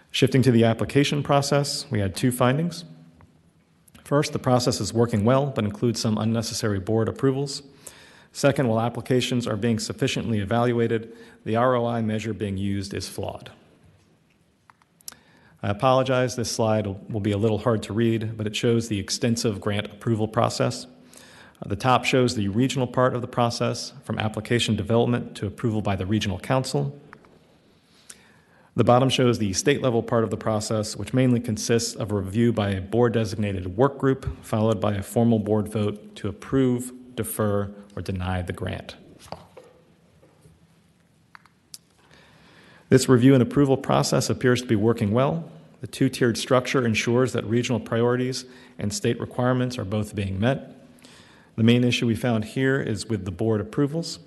Shifting to the application process, we had 2 findings. First, the process is working well, but includes some unnecessary board approvals. Second, while applications are being sufficiently evaluated, the ROI measure being used is flawed. I apologize, this slide will be a little hard to read, but it shows the extensive grant approval process. The top shows the regional part of the process, from application development to approval by the regional council. The bottom shows the state-level part of the process, which mainly consists of a review by a board-designated work group, followed by a formal board vote to approve, defer, or deny the grant. This review and approval process appears to be working well. The two-tiered structure ensures that regional priorities and state requirements are both being met. The main issue we found here is with the board approvals.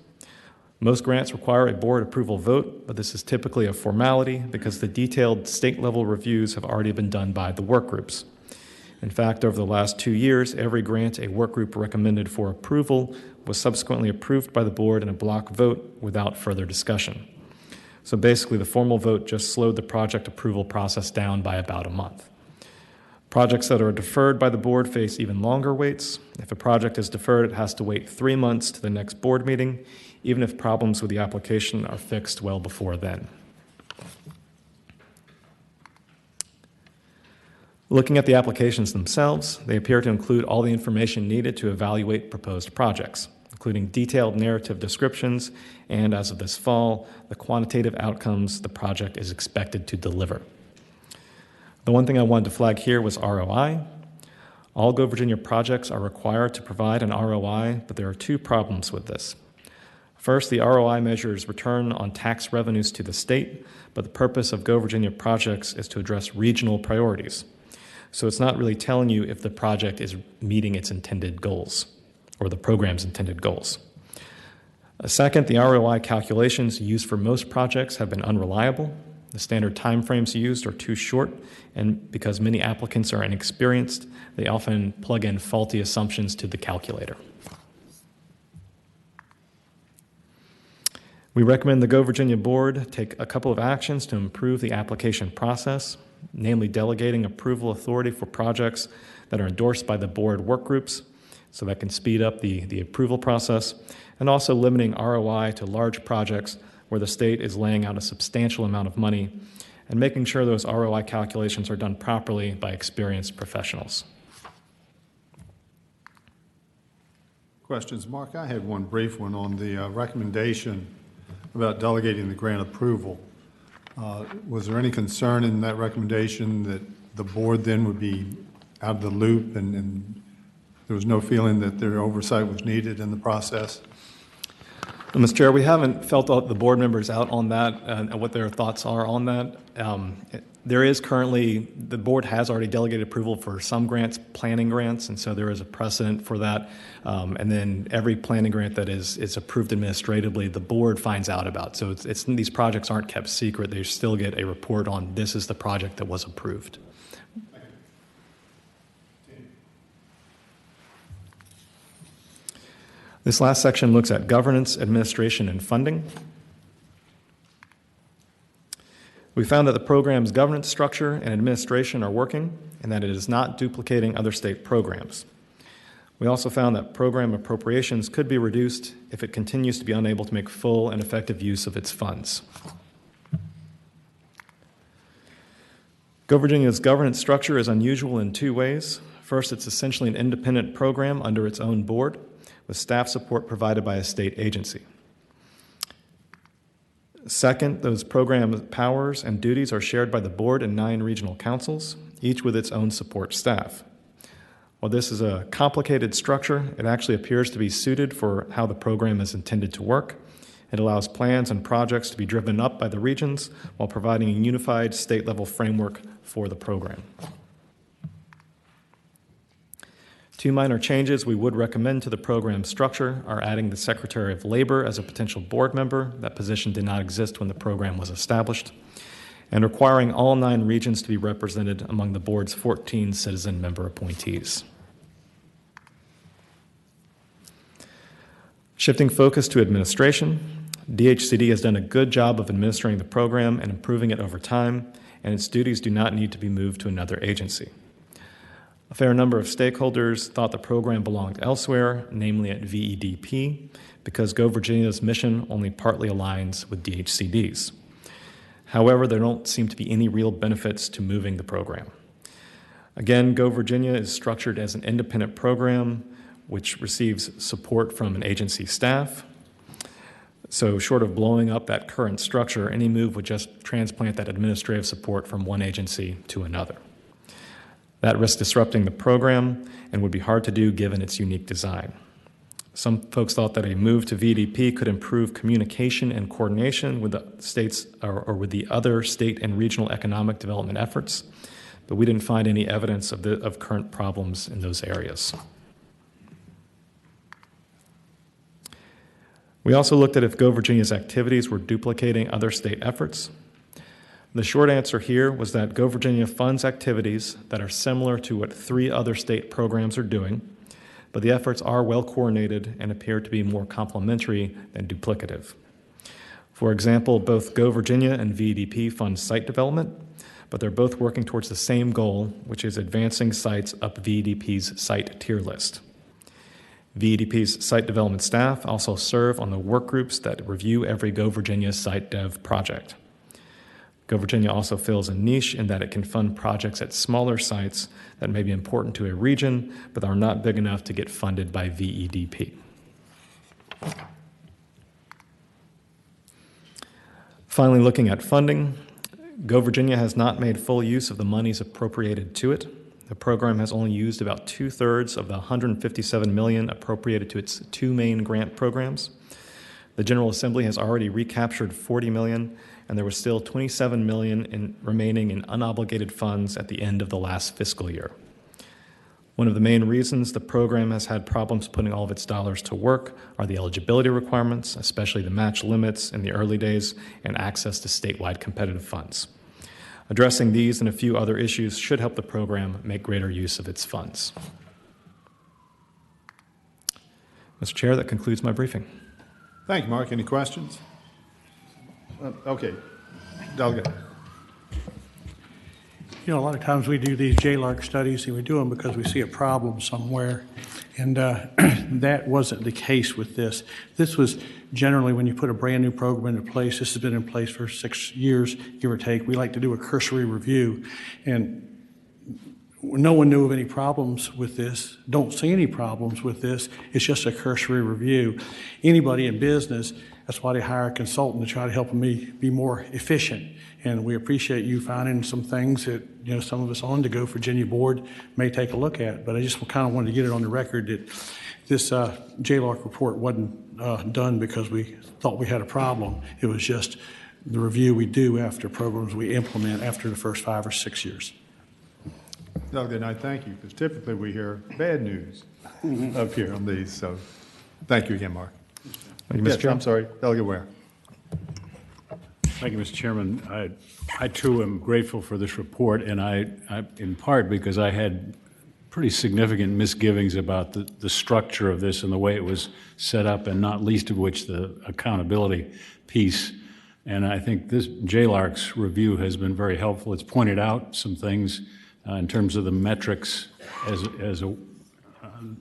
Most grants require a board approval vote, but this is typically a formality because the detailed state-level reviews have already been done by the work groups. In fact, over the last 2 years, every grant a work group recommended for approval was subsequently approved by the board in a block vote without further discussion. So basically, the formal vote just slowed the project approval process down by about a month. Projects that are deferred by the board face even longer waits. If a project is deferred, it has to wait 3 months to the next board meeting, even if problems with the application are fixed well before then. Looking at the applications themselves, they appear to include all the information needed to evaluate proposed projects, including detailed narrative descriptions and, as of this fall, the quantitative outcomes the project is expected to deliver. The one thing I wanted to flag here was ROI. All Go Virginia projects are required to provide an ROI, but there are 2 problems with this. First, the ROI measures return on tax revenues to the state, but the purpose of Go Virginia projects is to address regional priorities. So it's not really telling you if the project is meeting its intended goals or the program's intended goals. Second, the ROI calculations used for most projects have been unreliable. The standard timeframes used are too short, and because many applicants are inexperienced, they often plug in faulty assumptions to the calculator. We recommend the Go Virginia board take a couple of actions to improve the application process, namely delegating approval authority for projects that are endorsed by the board work groups, so that can speed up the approval process, and also limiting ROI to large projects where the state is laying out a substantial amount of money, and making sure those ROI calculations are done properly by experienced professionals. Questions, Mark? I had one brief one on the recommendation about delegating the grant approval. Was there any concern in that recommendation that the board then would be out of the loop and there was no feeling that their oversight was needed in the process? Mr. Chair, we haven't felt the board members out on that and what their thoughts are on that. There is currently, the board has already delegated approval for some grants, planning grants, and so there is a precedent for that. And then every planning grant that is approved administratively, the board finds out about. So these projects aren't kept secret. They still get a report on this is the project that was approved. This last section looks at governance, administration, and funding. We found that the program's governance structure and administration are working and that it is not duplicating other state programs. We also found that program appropriations could be reduced if it continues to be unable to make full and effective use of its funds. Go Virginia's governance structure is unusual in 2 ways. First, it's essentially an independent program under its own board, with staff support provided by a state agency. Second, those program powers and duties are shared by the board and 9 regional councils, each with its own support staff. While this is a complicated structure, it actually appears to be suited for how the program is intended to work. It allows plans and projects to be driven up by the regions while providing a unified state-level framework for the program. 2 minor changes we would recommend to the program structure are adding the Secretary of Labor as a potential board member. That position did not exist when the program was established. And requiring all 9 regions to be represented among the board's 14 citizen member appointees. Shifting focus to administration, DHCD has done a good job of administering the program and improving it over time, and its duties do not need to be moved to another agency. A fair number of stakeholders thought the program belonged elsewhere, namely at VEDP, because Go Virginia's mission only partly aligns with DHCD's. However, there don't seem to be any real benefits to moving the program. Again, Go Virginia is structured as an independent program which receives support from an agency staff. So short of blowing up that current structure, any move would just transplant that administrative support from one agency to another. That risks disrupting the program and would be hard to do given its unique design. Some folks thought that a move to VDP could improve communication and coordination with the states or with the other state and regional economic development efforts, but we didn't find any evidence of current problems in those areas. We also looked at if Go Virginia's activities were duplicating other state efforts. The short answer here was that Go Virginia funds activities that are similar to what 3 other state programs are doing, but the efforts are well coordinated and appear to be more complementary than duplicative. For example, both Go Virginia and VDP fund site development, but they're both working towards the same goal, which is advancing sites up VDP's site tier list. VDP's site development staff also serve on the work groups that review every Go Virginia site dev project. Go Virginia also fills a niche in that it can fund projects at smaller sites that may be important to a region, but are not big enough to get funded by VEDP. Finally, looking at funding, Go Virginia has not made full use of the monies appropriated to it. The program has only used about 2/3 of the $157 million appropriated to its 2 main grant programs. The General Assembly has already recaptured $40 million, and there was still $27 million remaining in unobligated funds at the end of the last fiscal year. One of the main reasons the program has had problems putting all of its dollars to work are the eligibility requirements, especially the match limits in the early days and access to statewide competitive funds. Addressing these and a few other issues should help the program make greater use of its funds. Mr. Chair, that concludes my briefing. Thank you, Mark. Any questions? Okay. Delegate. You know, a lot of times we do these JLARC studies, and we do them because we see a problem somewhere, and that wasn't the case with this. This was generally when you put a brand new program into place. This has been in place for 6 years, give or take. We like to do a cursory review, and no one knew of any problems with this, don't see any problems with this. It's just a cursory review. Anybody in business, that's why they hire a consultant to try to help me be more efficient. And we appreciate you finding some things that, you know, some of us on the Go Virginia board may take a look at. But I just kind of wanted to get it on the record that this JLARC report wasn't done because we thought we had a problem. It was just the review we do after programs we implement after the first 5 or 6 years. Delegate, I thank you, because typically we hear bad news up here on these. So thank you again, Mark. Thank you, Mr. Chair. I'm sorry, Delegate Ware. Thank you, Mr. Chairman. I too am grateful for this report, and I in part because I had pretty significant misgivings about the structure of this and the way it was set up, and not least of which the accountability piece. And I think this JLARC's review has been very helpful. It's pointed out some things in terms of the metrics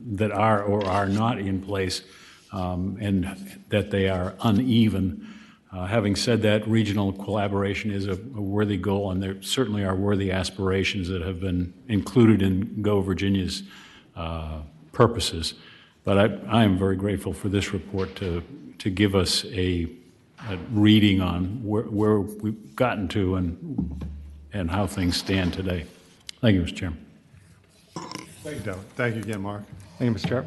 that are or are not in place, and that they are uneven. Having said that, regional collaboration is a worthy goal, and there certainly are worthy aspirations that have been included in Go Virginia's purposes. But I am very grateful for this report to give us a reading on where we've gotten to and how things stand today. Thank you, Mr. Chairman. Thank you, Delegate. Thank you again, Mark. Thank you, Mr. Chair.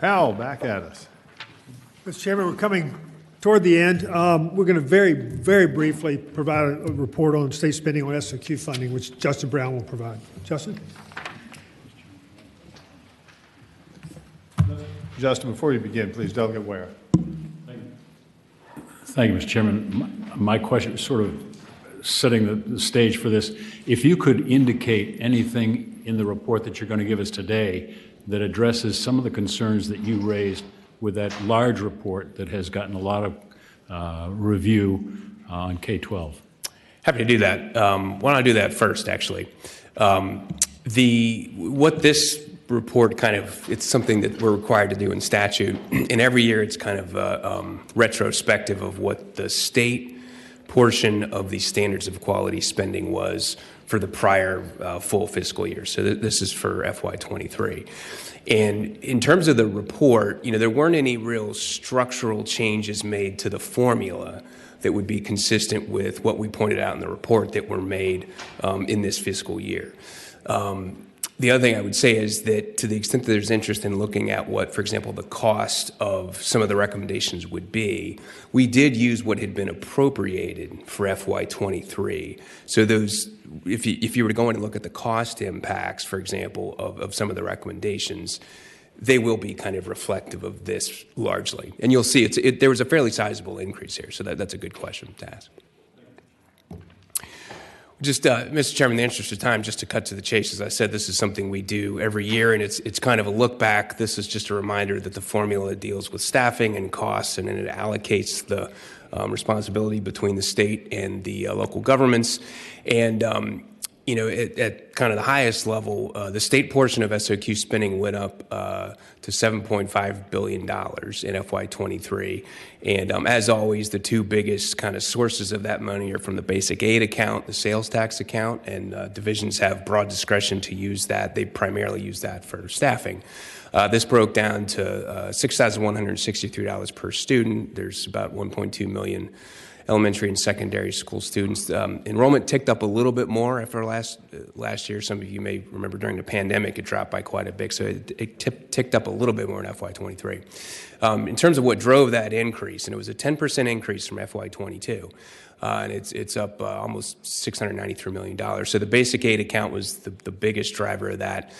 Hal, back at us. Mr. Chairman, we're coming toward the end. We're going to very, very briefly provide a report on state spending on S&Q funding, which Justin Brown will provide. Justin? Justin, before you begin, please, Delegate Ware. Thank you, Mr. Chairman. My question is sort of setting the stage for this. If you could indicate anything in the report that you're going to give us today that addresses some of the concerns that you raised with that large report that has gotten a lot of review on K-12. Happy to do that. Why don't I do that first, actually? What this report it's something that we're required to do in statute, and every year it's kind of retrospective of what the state portion of the standards of quality spending was for the prior full fiscal year. So this is for FY23. And in terms of the report, there weren't any real structural changes made to the formula that would be consistent with what we pointed out in the report that were made in this fiscal year. The other thing I would say is that to the extent that there's interest in looking at what, for example, the cost of some of the recommendations would be, we did use what had been appropriated for FY23. So those, if you were to go in and look at the cost impacts, for example, of some of the recommendations, they will be kind of reflective of this largely. And you'll see there was a fairly sizable increase here, so that's a good question to ask. Just, Mr. Chairman, in the interest of time, just to cut to the chase, as I said, this is something we do every year, and it's kind of a look back. This is just a reminder that the formula deals with staffing and costs, and then it allocates the responsibility between the state and the local governments. And at kind of the highest level, the state portion of SOQ spending went up to $7.5 billion in FY23. And as always, the two biggest kind of sources of that money are from the basic aid account, the sales tax account, and divisions have broad discretion to use that. They primarily use that for staffing. This broke down to $6,163 per student. There's about 1.2 million elementary and secondary school students. Enrollment ticked up a little bit more after last year. Some of you may remember during the pandemic, it dropped by quite a bit, so it ticked up a little bit more in FY23. In terms of what drove that increase, and it was a 10% increase from FY22, and it's up almost $693 million. So the basic aid account was the biggest driver of that.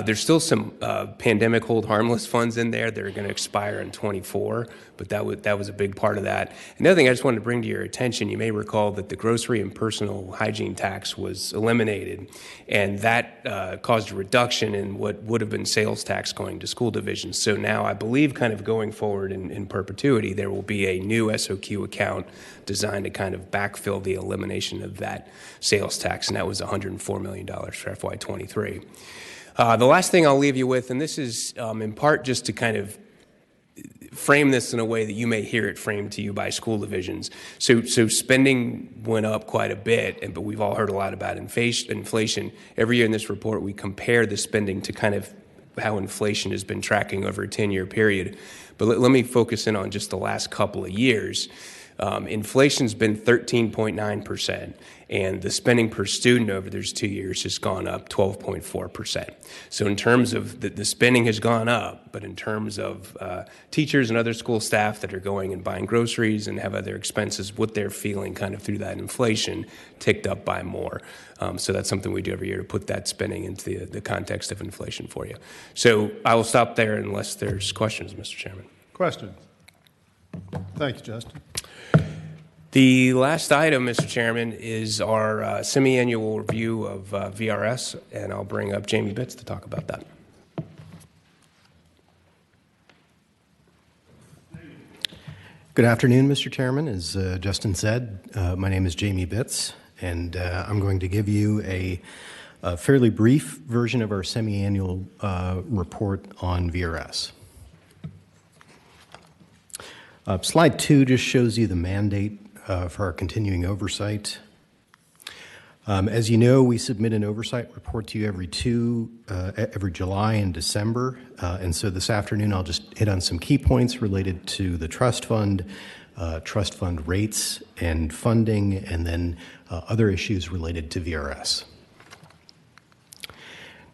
There's still some pandemic hold harmless funds in there that are going to expire in 24, but that was a big part of that. Another thing I just wanted to bring to your attention, you may recall that the grocery and personal hygiene tax was eliminated, and that caused a reduction in what would have been sales tax going to school divisions. So now I believe kind of going forward in perpetuity, there will be a new SOQ account designed to kind of backfill the elimination of that sales tax, and that was $104 million for FY23. The last thing I'll leave you with, and this is in part just to kind of frame this in a way that you may hear it framed to you by school divisions. So spending went up quite a bit, but we've all heard a lot about inflation. Every year in this report, we compare the spending to kind of how inflation has been tracking over a 10-year period. But let me focus in on just the last couple of years. Inflation's been 13.9%, and the spending per student over those 2 years has gone up 12.4%. So in terms of the spending has gone up, but in terms of teachers and other school staff that are going and buying groceries and have other expenses, what they're feeling kind of through that inflation ticked up by more. So that's something we do every year to put that spending into the context of inflation for you. So I will stop there unless there's questions, Mr. Chairman. Questions? Thank you, Justin. The last item, Mr. Chairman, is our semi-annual review of VRS, and I'll bring up Jamie Bitts to talk about that. Good afternoon, Mr. Chairman. As Justin said, my name is Jamie Bitts, and I'm going to give you a fairly brief version of our semi-annual report on VRS. Slide 2 just shows you the mandate for our continuing oversight. As you know, we submit an oversight report to you every July and December, and so this afternoon I'll just hit on some key points related to the trust fund rates and funding, and then other issues related to VRS.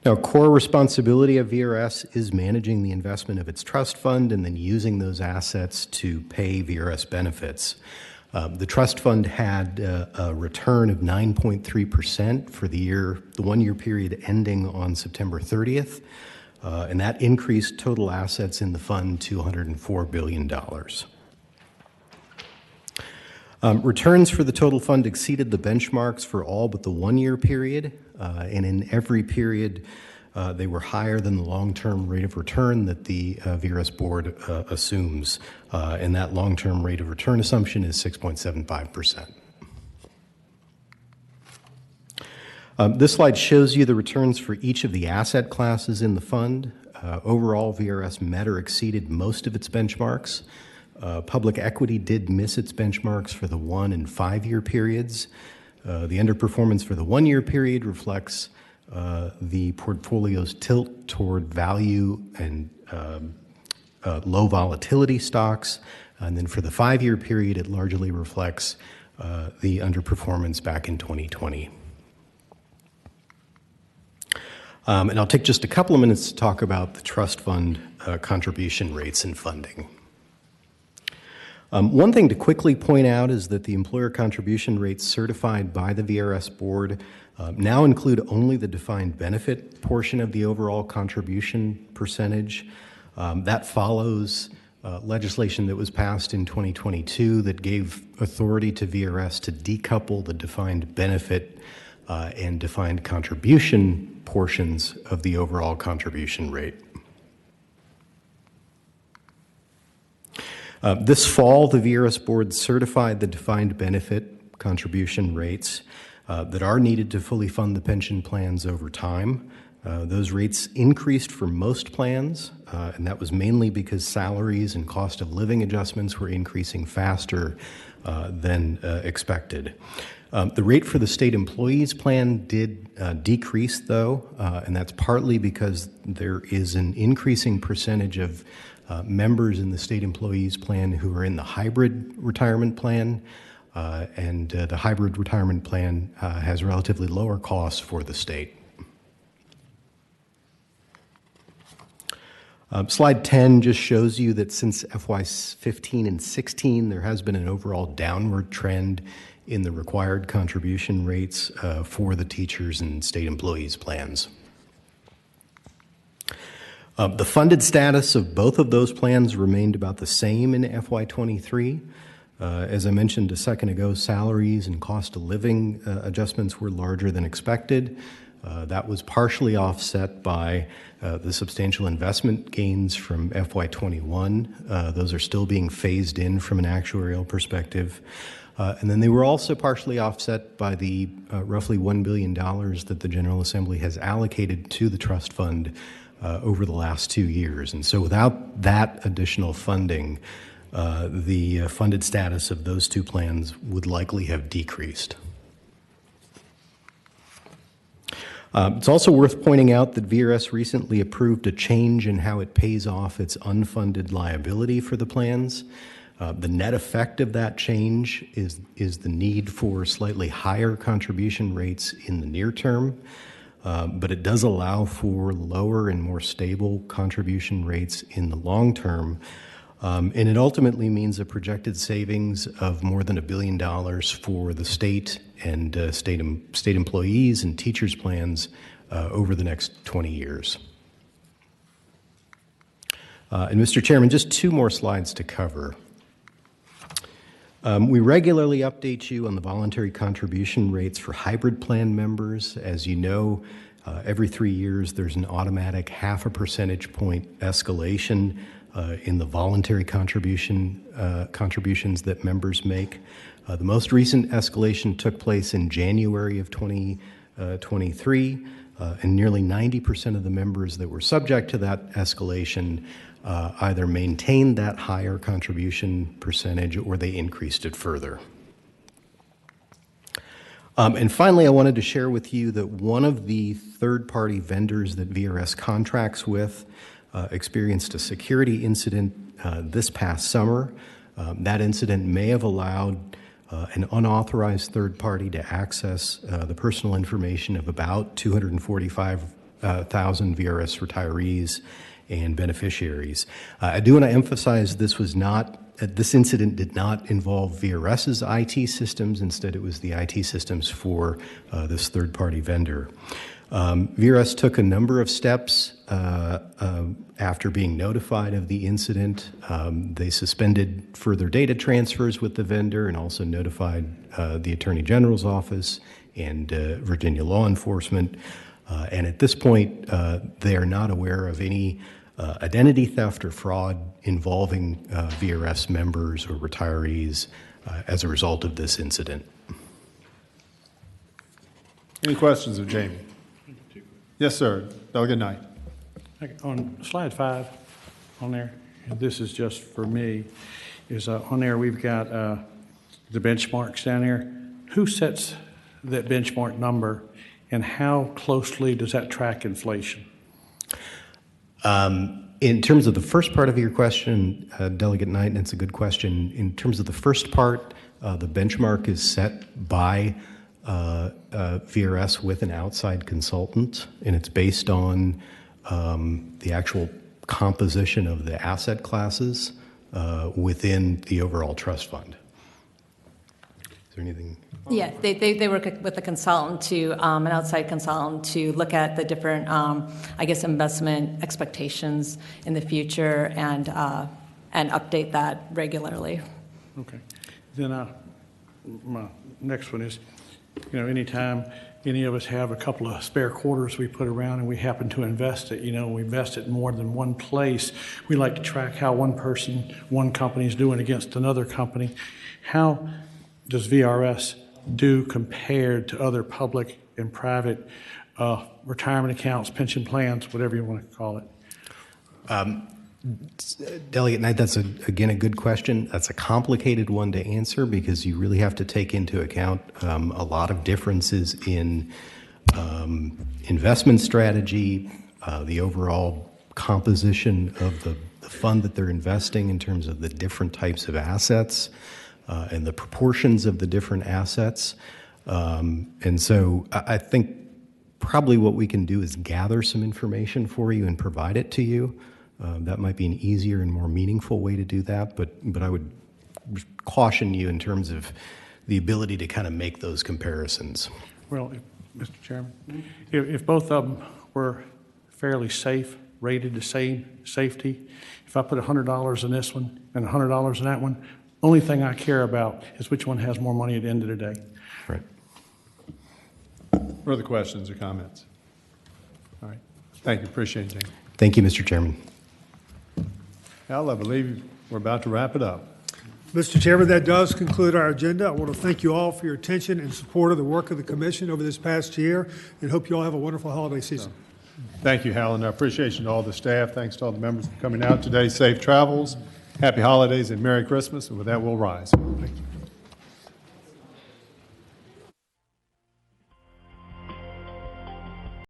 Now, core responsibility of VRS is managing the investment of its trust fund and then using those assets to pay VRS benefits. The trust fund had a return of 9.3% for the 1 year period ending on September 30th, and that increased total assets in the fund to $104 billion. Returns for the total fund exceeded the benchmarks for all but the 1 year period, and in every period they were higher than the long-term rate of return that the VRS board assumes, and that long-term rate of return assumption is 6.75%. This slide shows you the returns for each of the asset classes in the fund. Overall, VRS met or exceeded most of its benchmarks. Public equity did miss its benchmarks for the 1 and 5 year periods. The underperformance for the 1 year period reflects the portfolio's tilt toward value and low volatility stocks. And then for the 5 year period, it largely reflects the underperformance back in 2020. And I'll take just a couple of minutes to talk about the trust fund contribution rates and funding. One thing to quickly point out is that the employer contribution rates certified by the VRS board now include only the defined benefit portion of the overall contribution percentage. That follows legislation that was passed in 2022 that gave authority to VRS to decouple the defined benefit and defined contribution portions of the overall contribution rate. This fall, the VRS board certified the defined benefit contribution rates that are needed to fully fund the pension plans over time. Those rates increased for most plans, and that was mainly because salaries and cost of living adjustments were increasing faster than expected. The rate for the state employees plan did decrease, though, and that's partly because there is an increasing percentage of members in the state employees plan who are in the hybrid retirement plan, and the hybrid retirement plan has relatively lower costs for the state. Slide 10 just shows you that since FY15 and 16, there has been an overall downward trend in the required contribution rates for the teachers and state employees plans. The funded status of both of those plans remained about the same in FY23. As I mentioned a second ago, salaries and cost of living adjustments were larger than expected. That was partially offset by the substantial investment gains from FY21. Those are still being phased in from an actuarial perspective. And then they were also partially offset by the roughly $1 billion that the General Assembly has allocated to the trust fund over the last 2 years. And so without that additional funding, the funded status of those two plans would likely have decreased. It's also worth pointing out that VRS recently approved a change in how it pays off its unfunded liability for the plans. The net effect of that change is the need for slightly higher contribution rates in the near term, but it does allow for lower and more stable contribution rates in the long term. And it ultimately means a projected savings of more than $1 billion for the state and state employees and teachers' plans over the next 20 years. And Mr. Chairman, just 2 more slides to cover. We regularly update you on the voluntary contribution rates for hybrid plan members. As you know, every 3 years there's an automatic 0.5 percentage point escalation in the voluntary contributions that members make. The most recent escalation took place in January of 2023, and nearly 90% of the members that were subject to that escalation either maintained that higher contribution percentage or they increased it further. And finally, I wanted to share with you that one of the third-party vendors that VRS contracts with experienced a security incident this past summer. That incident may have allowed an unauthorized third party to access the personal information of about 245,000 VRS retirees and beneficiaries. I do want to emphasize this incident did not involve VRS's IT systems. Instead, it was the IT systems for this third-party vendor. VRS took a number of steps after being notified of the incident. They suspended further data transfers with the vendor and also notified the Attorney General's office and Virginia law enforcement. And at this point, they are not aware of any identity theft or fraud involving VRS members or retirees as a result of this incident. Any questions of Jamie? Yes, sir. Delegate Knight. On slide 5 on there, this is just for me. is on there, we've got the benchmarks down there. Who sets that benchmark number, and how closely does that track inflation? In terms of the first part of your question, Delegate Knight, and it's a good question. In terms of the first part, the benchmark is set by VRS with an outside consultant, and it's based on the actual composition of the asset classes within the overall trust fund. Is there anything? Yeah, they work with a consultant to, an outside consultant to look at the different, I guess, investment expectations in the future and update that regularly. Okay. Then my next one is, anytime any of us have a couple of spare quarters we put around and we happen to invest it, we invest it in more than one place, we like to track how one company is doing against another company. How does VRS do compared to other public and private retirement accounts, pension plans, whatever you want to call it? Delegate Knight, that's, again, a good question. That's a complicated one to answer because you really have to take into account a lot of differences in investment strategy, the overall composition of the fund that they're investing in terms of the different types of assets, and the proportions of the different assets. And so I think probably what we can do is gather some information for you and provide it to you. That might be an easier and more meaningful way to do that, but I would caution you in terms of the ability to kind of make those comparisons. Well, Mr. Chairman, if both of them were fairly safe, rated the same safety, if I put $100 in this one and $100 in that one, only thing I care about is which one has more money at the end of the day. Right. Further questions or comments? All right. Thank you. Appreciate it, James. Thank you, Mr. Chairman. Al, I believe we're about to wrap it up. Mr. Chairman, that does conclude our agenda. I want to thank you all for your attention and support of the work of the Commission over this past year, and hope you all have a wonderful holiday season. Thank you, Hal, and our appreciation to all the staff. Thanks to all the members for coming out today. Safe travels, happy holidays, and Merry Christmas. And with that, we'll rise. Thank you.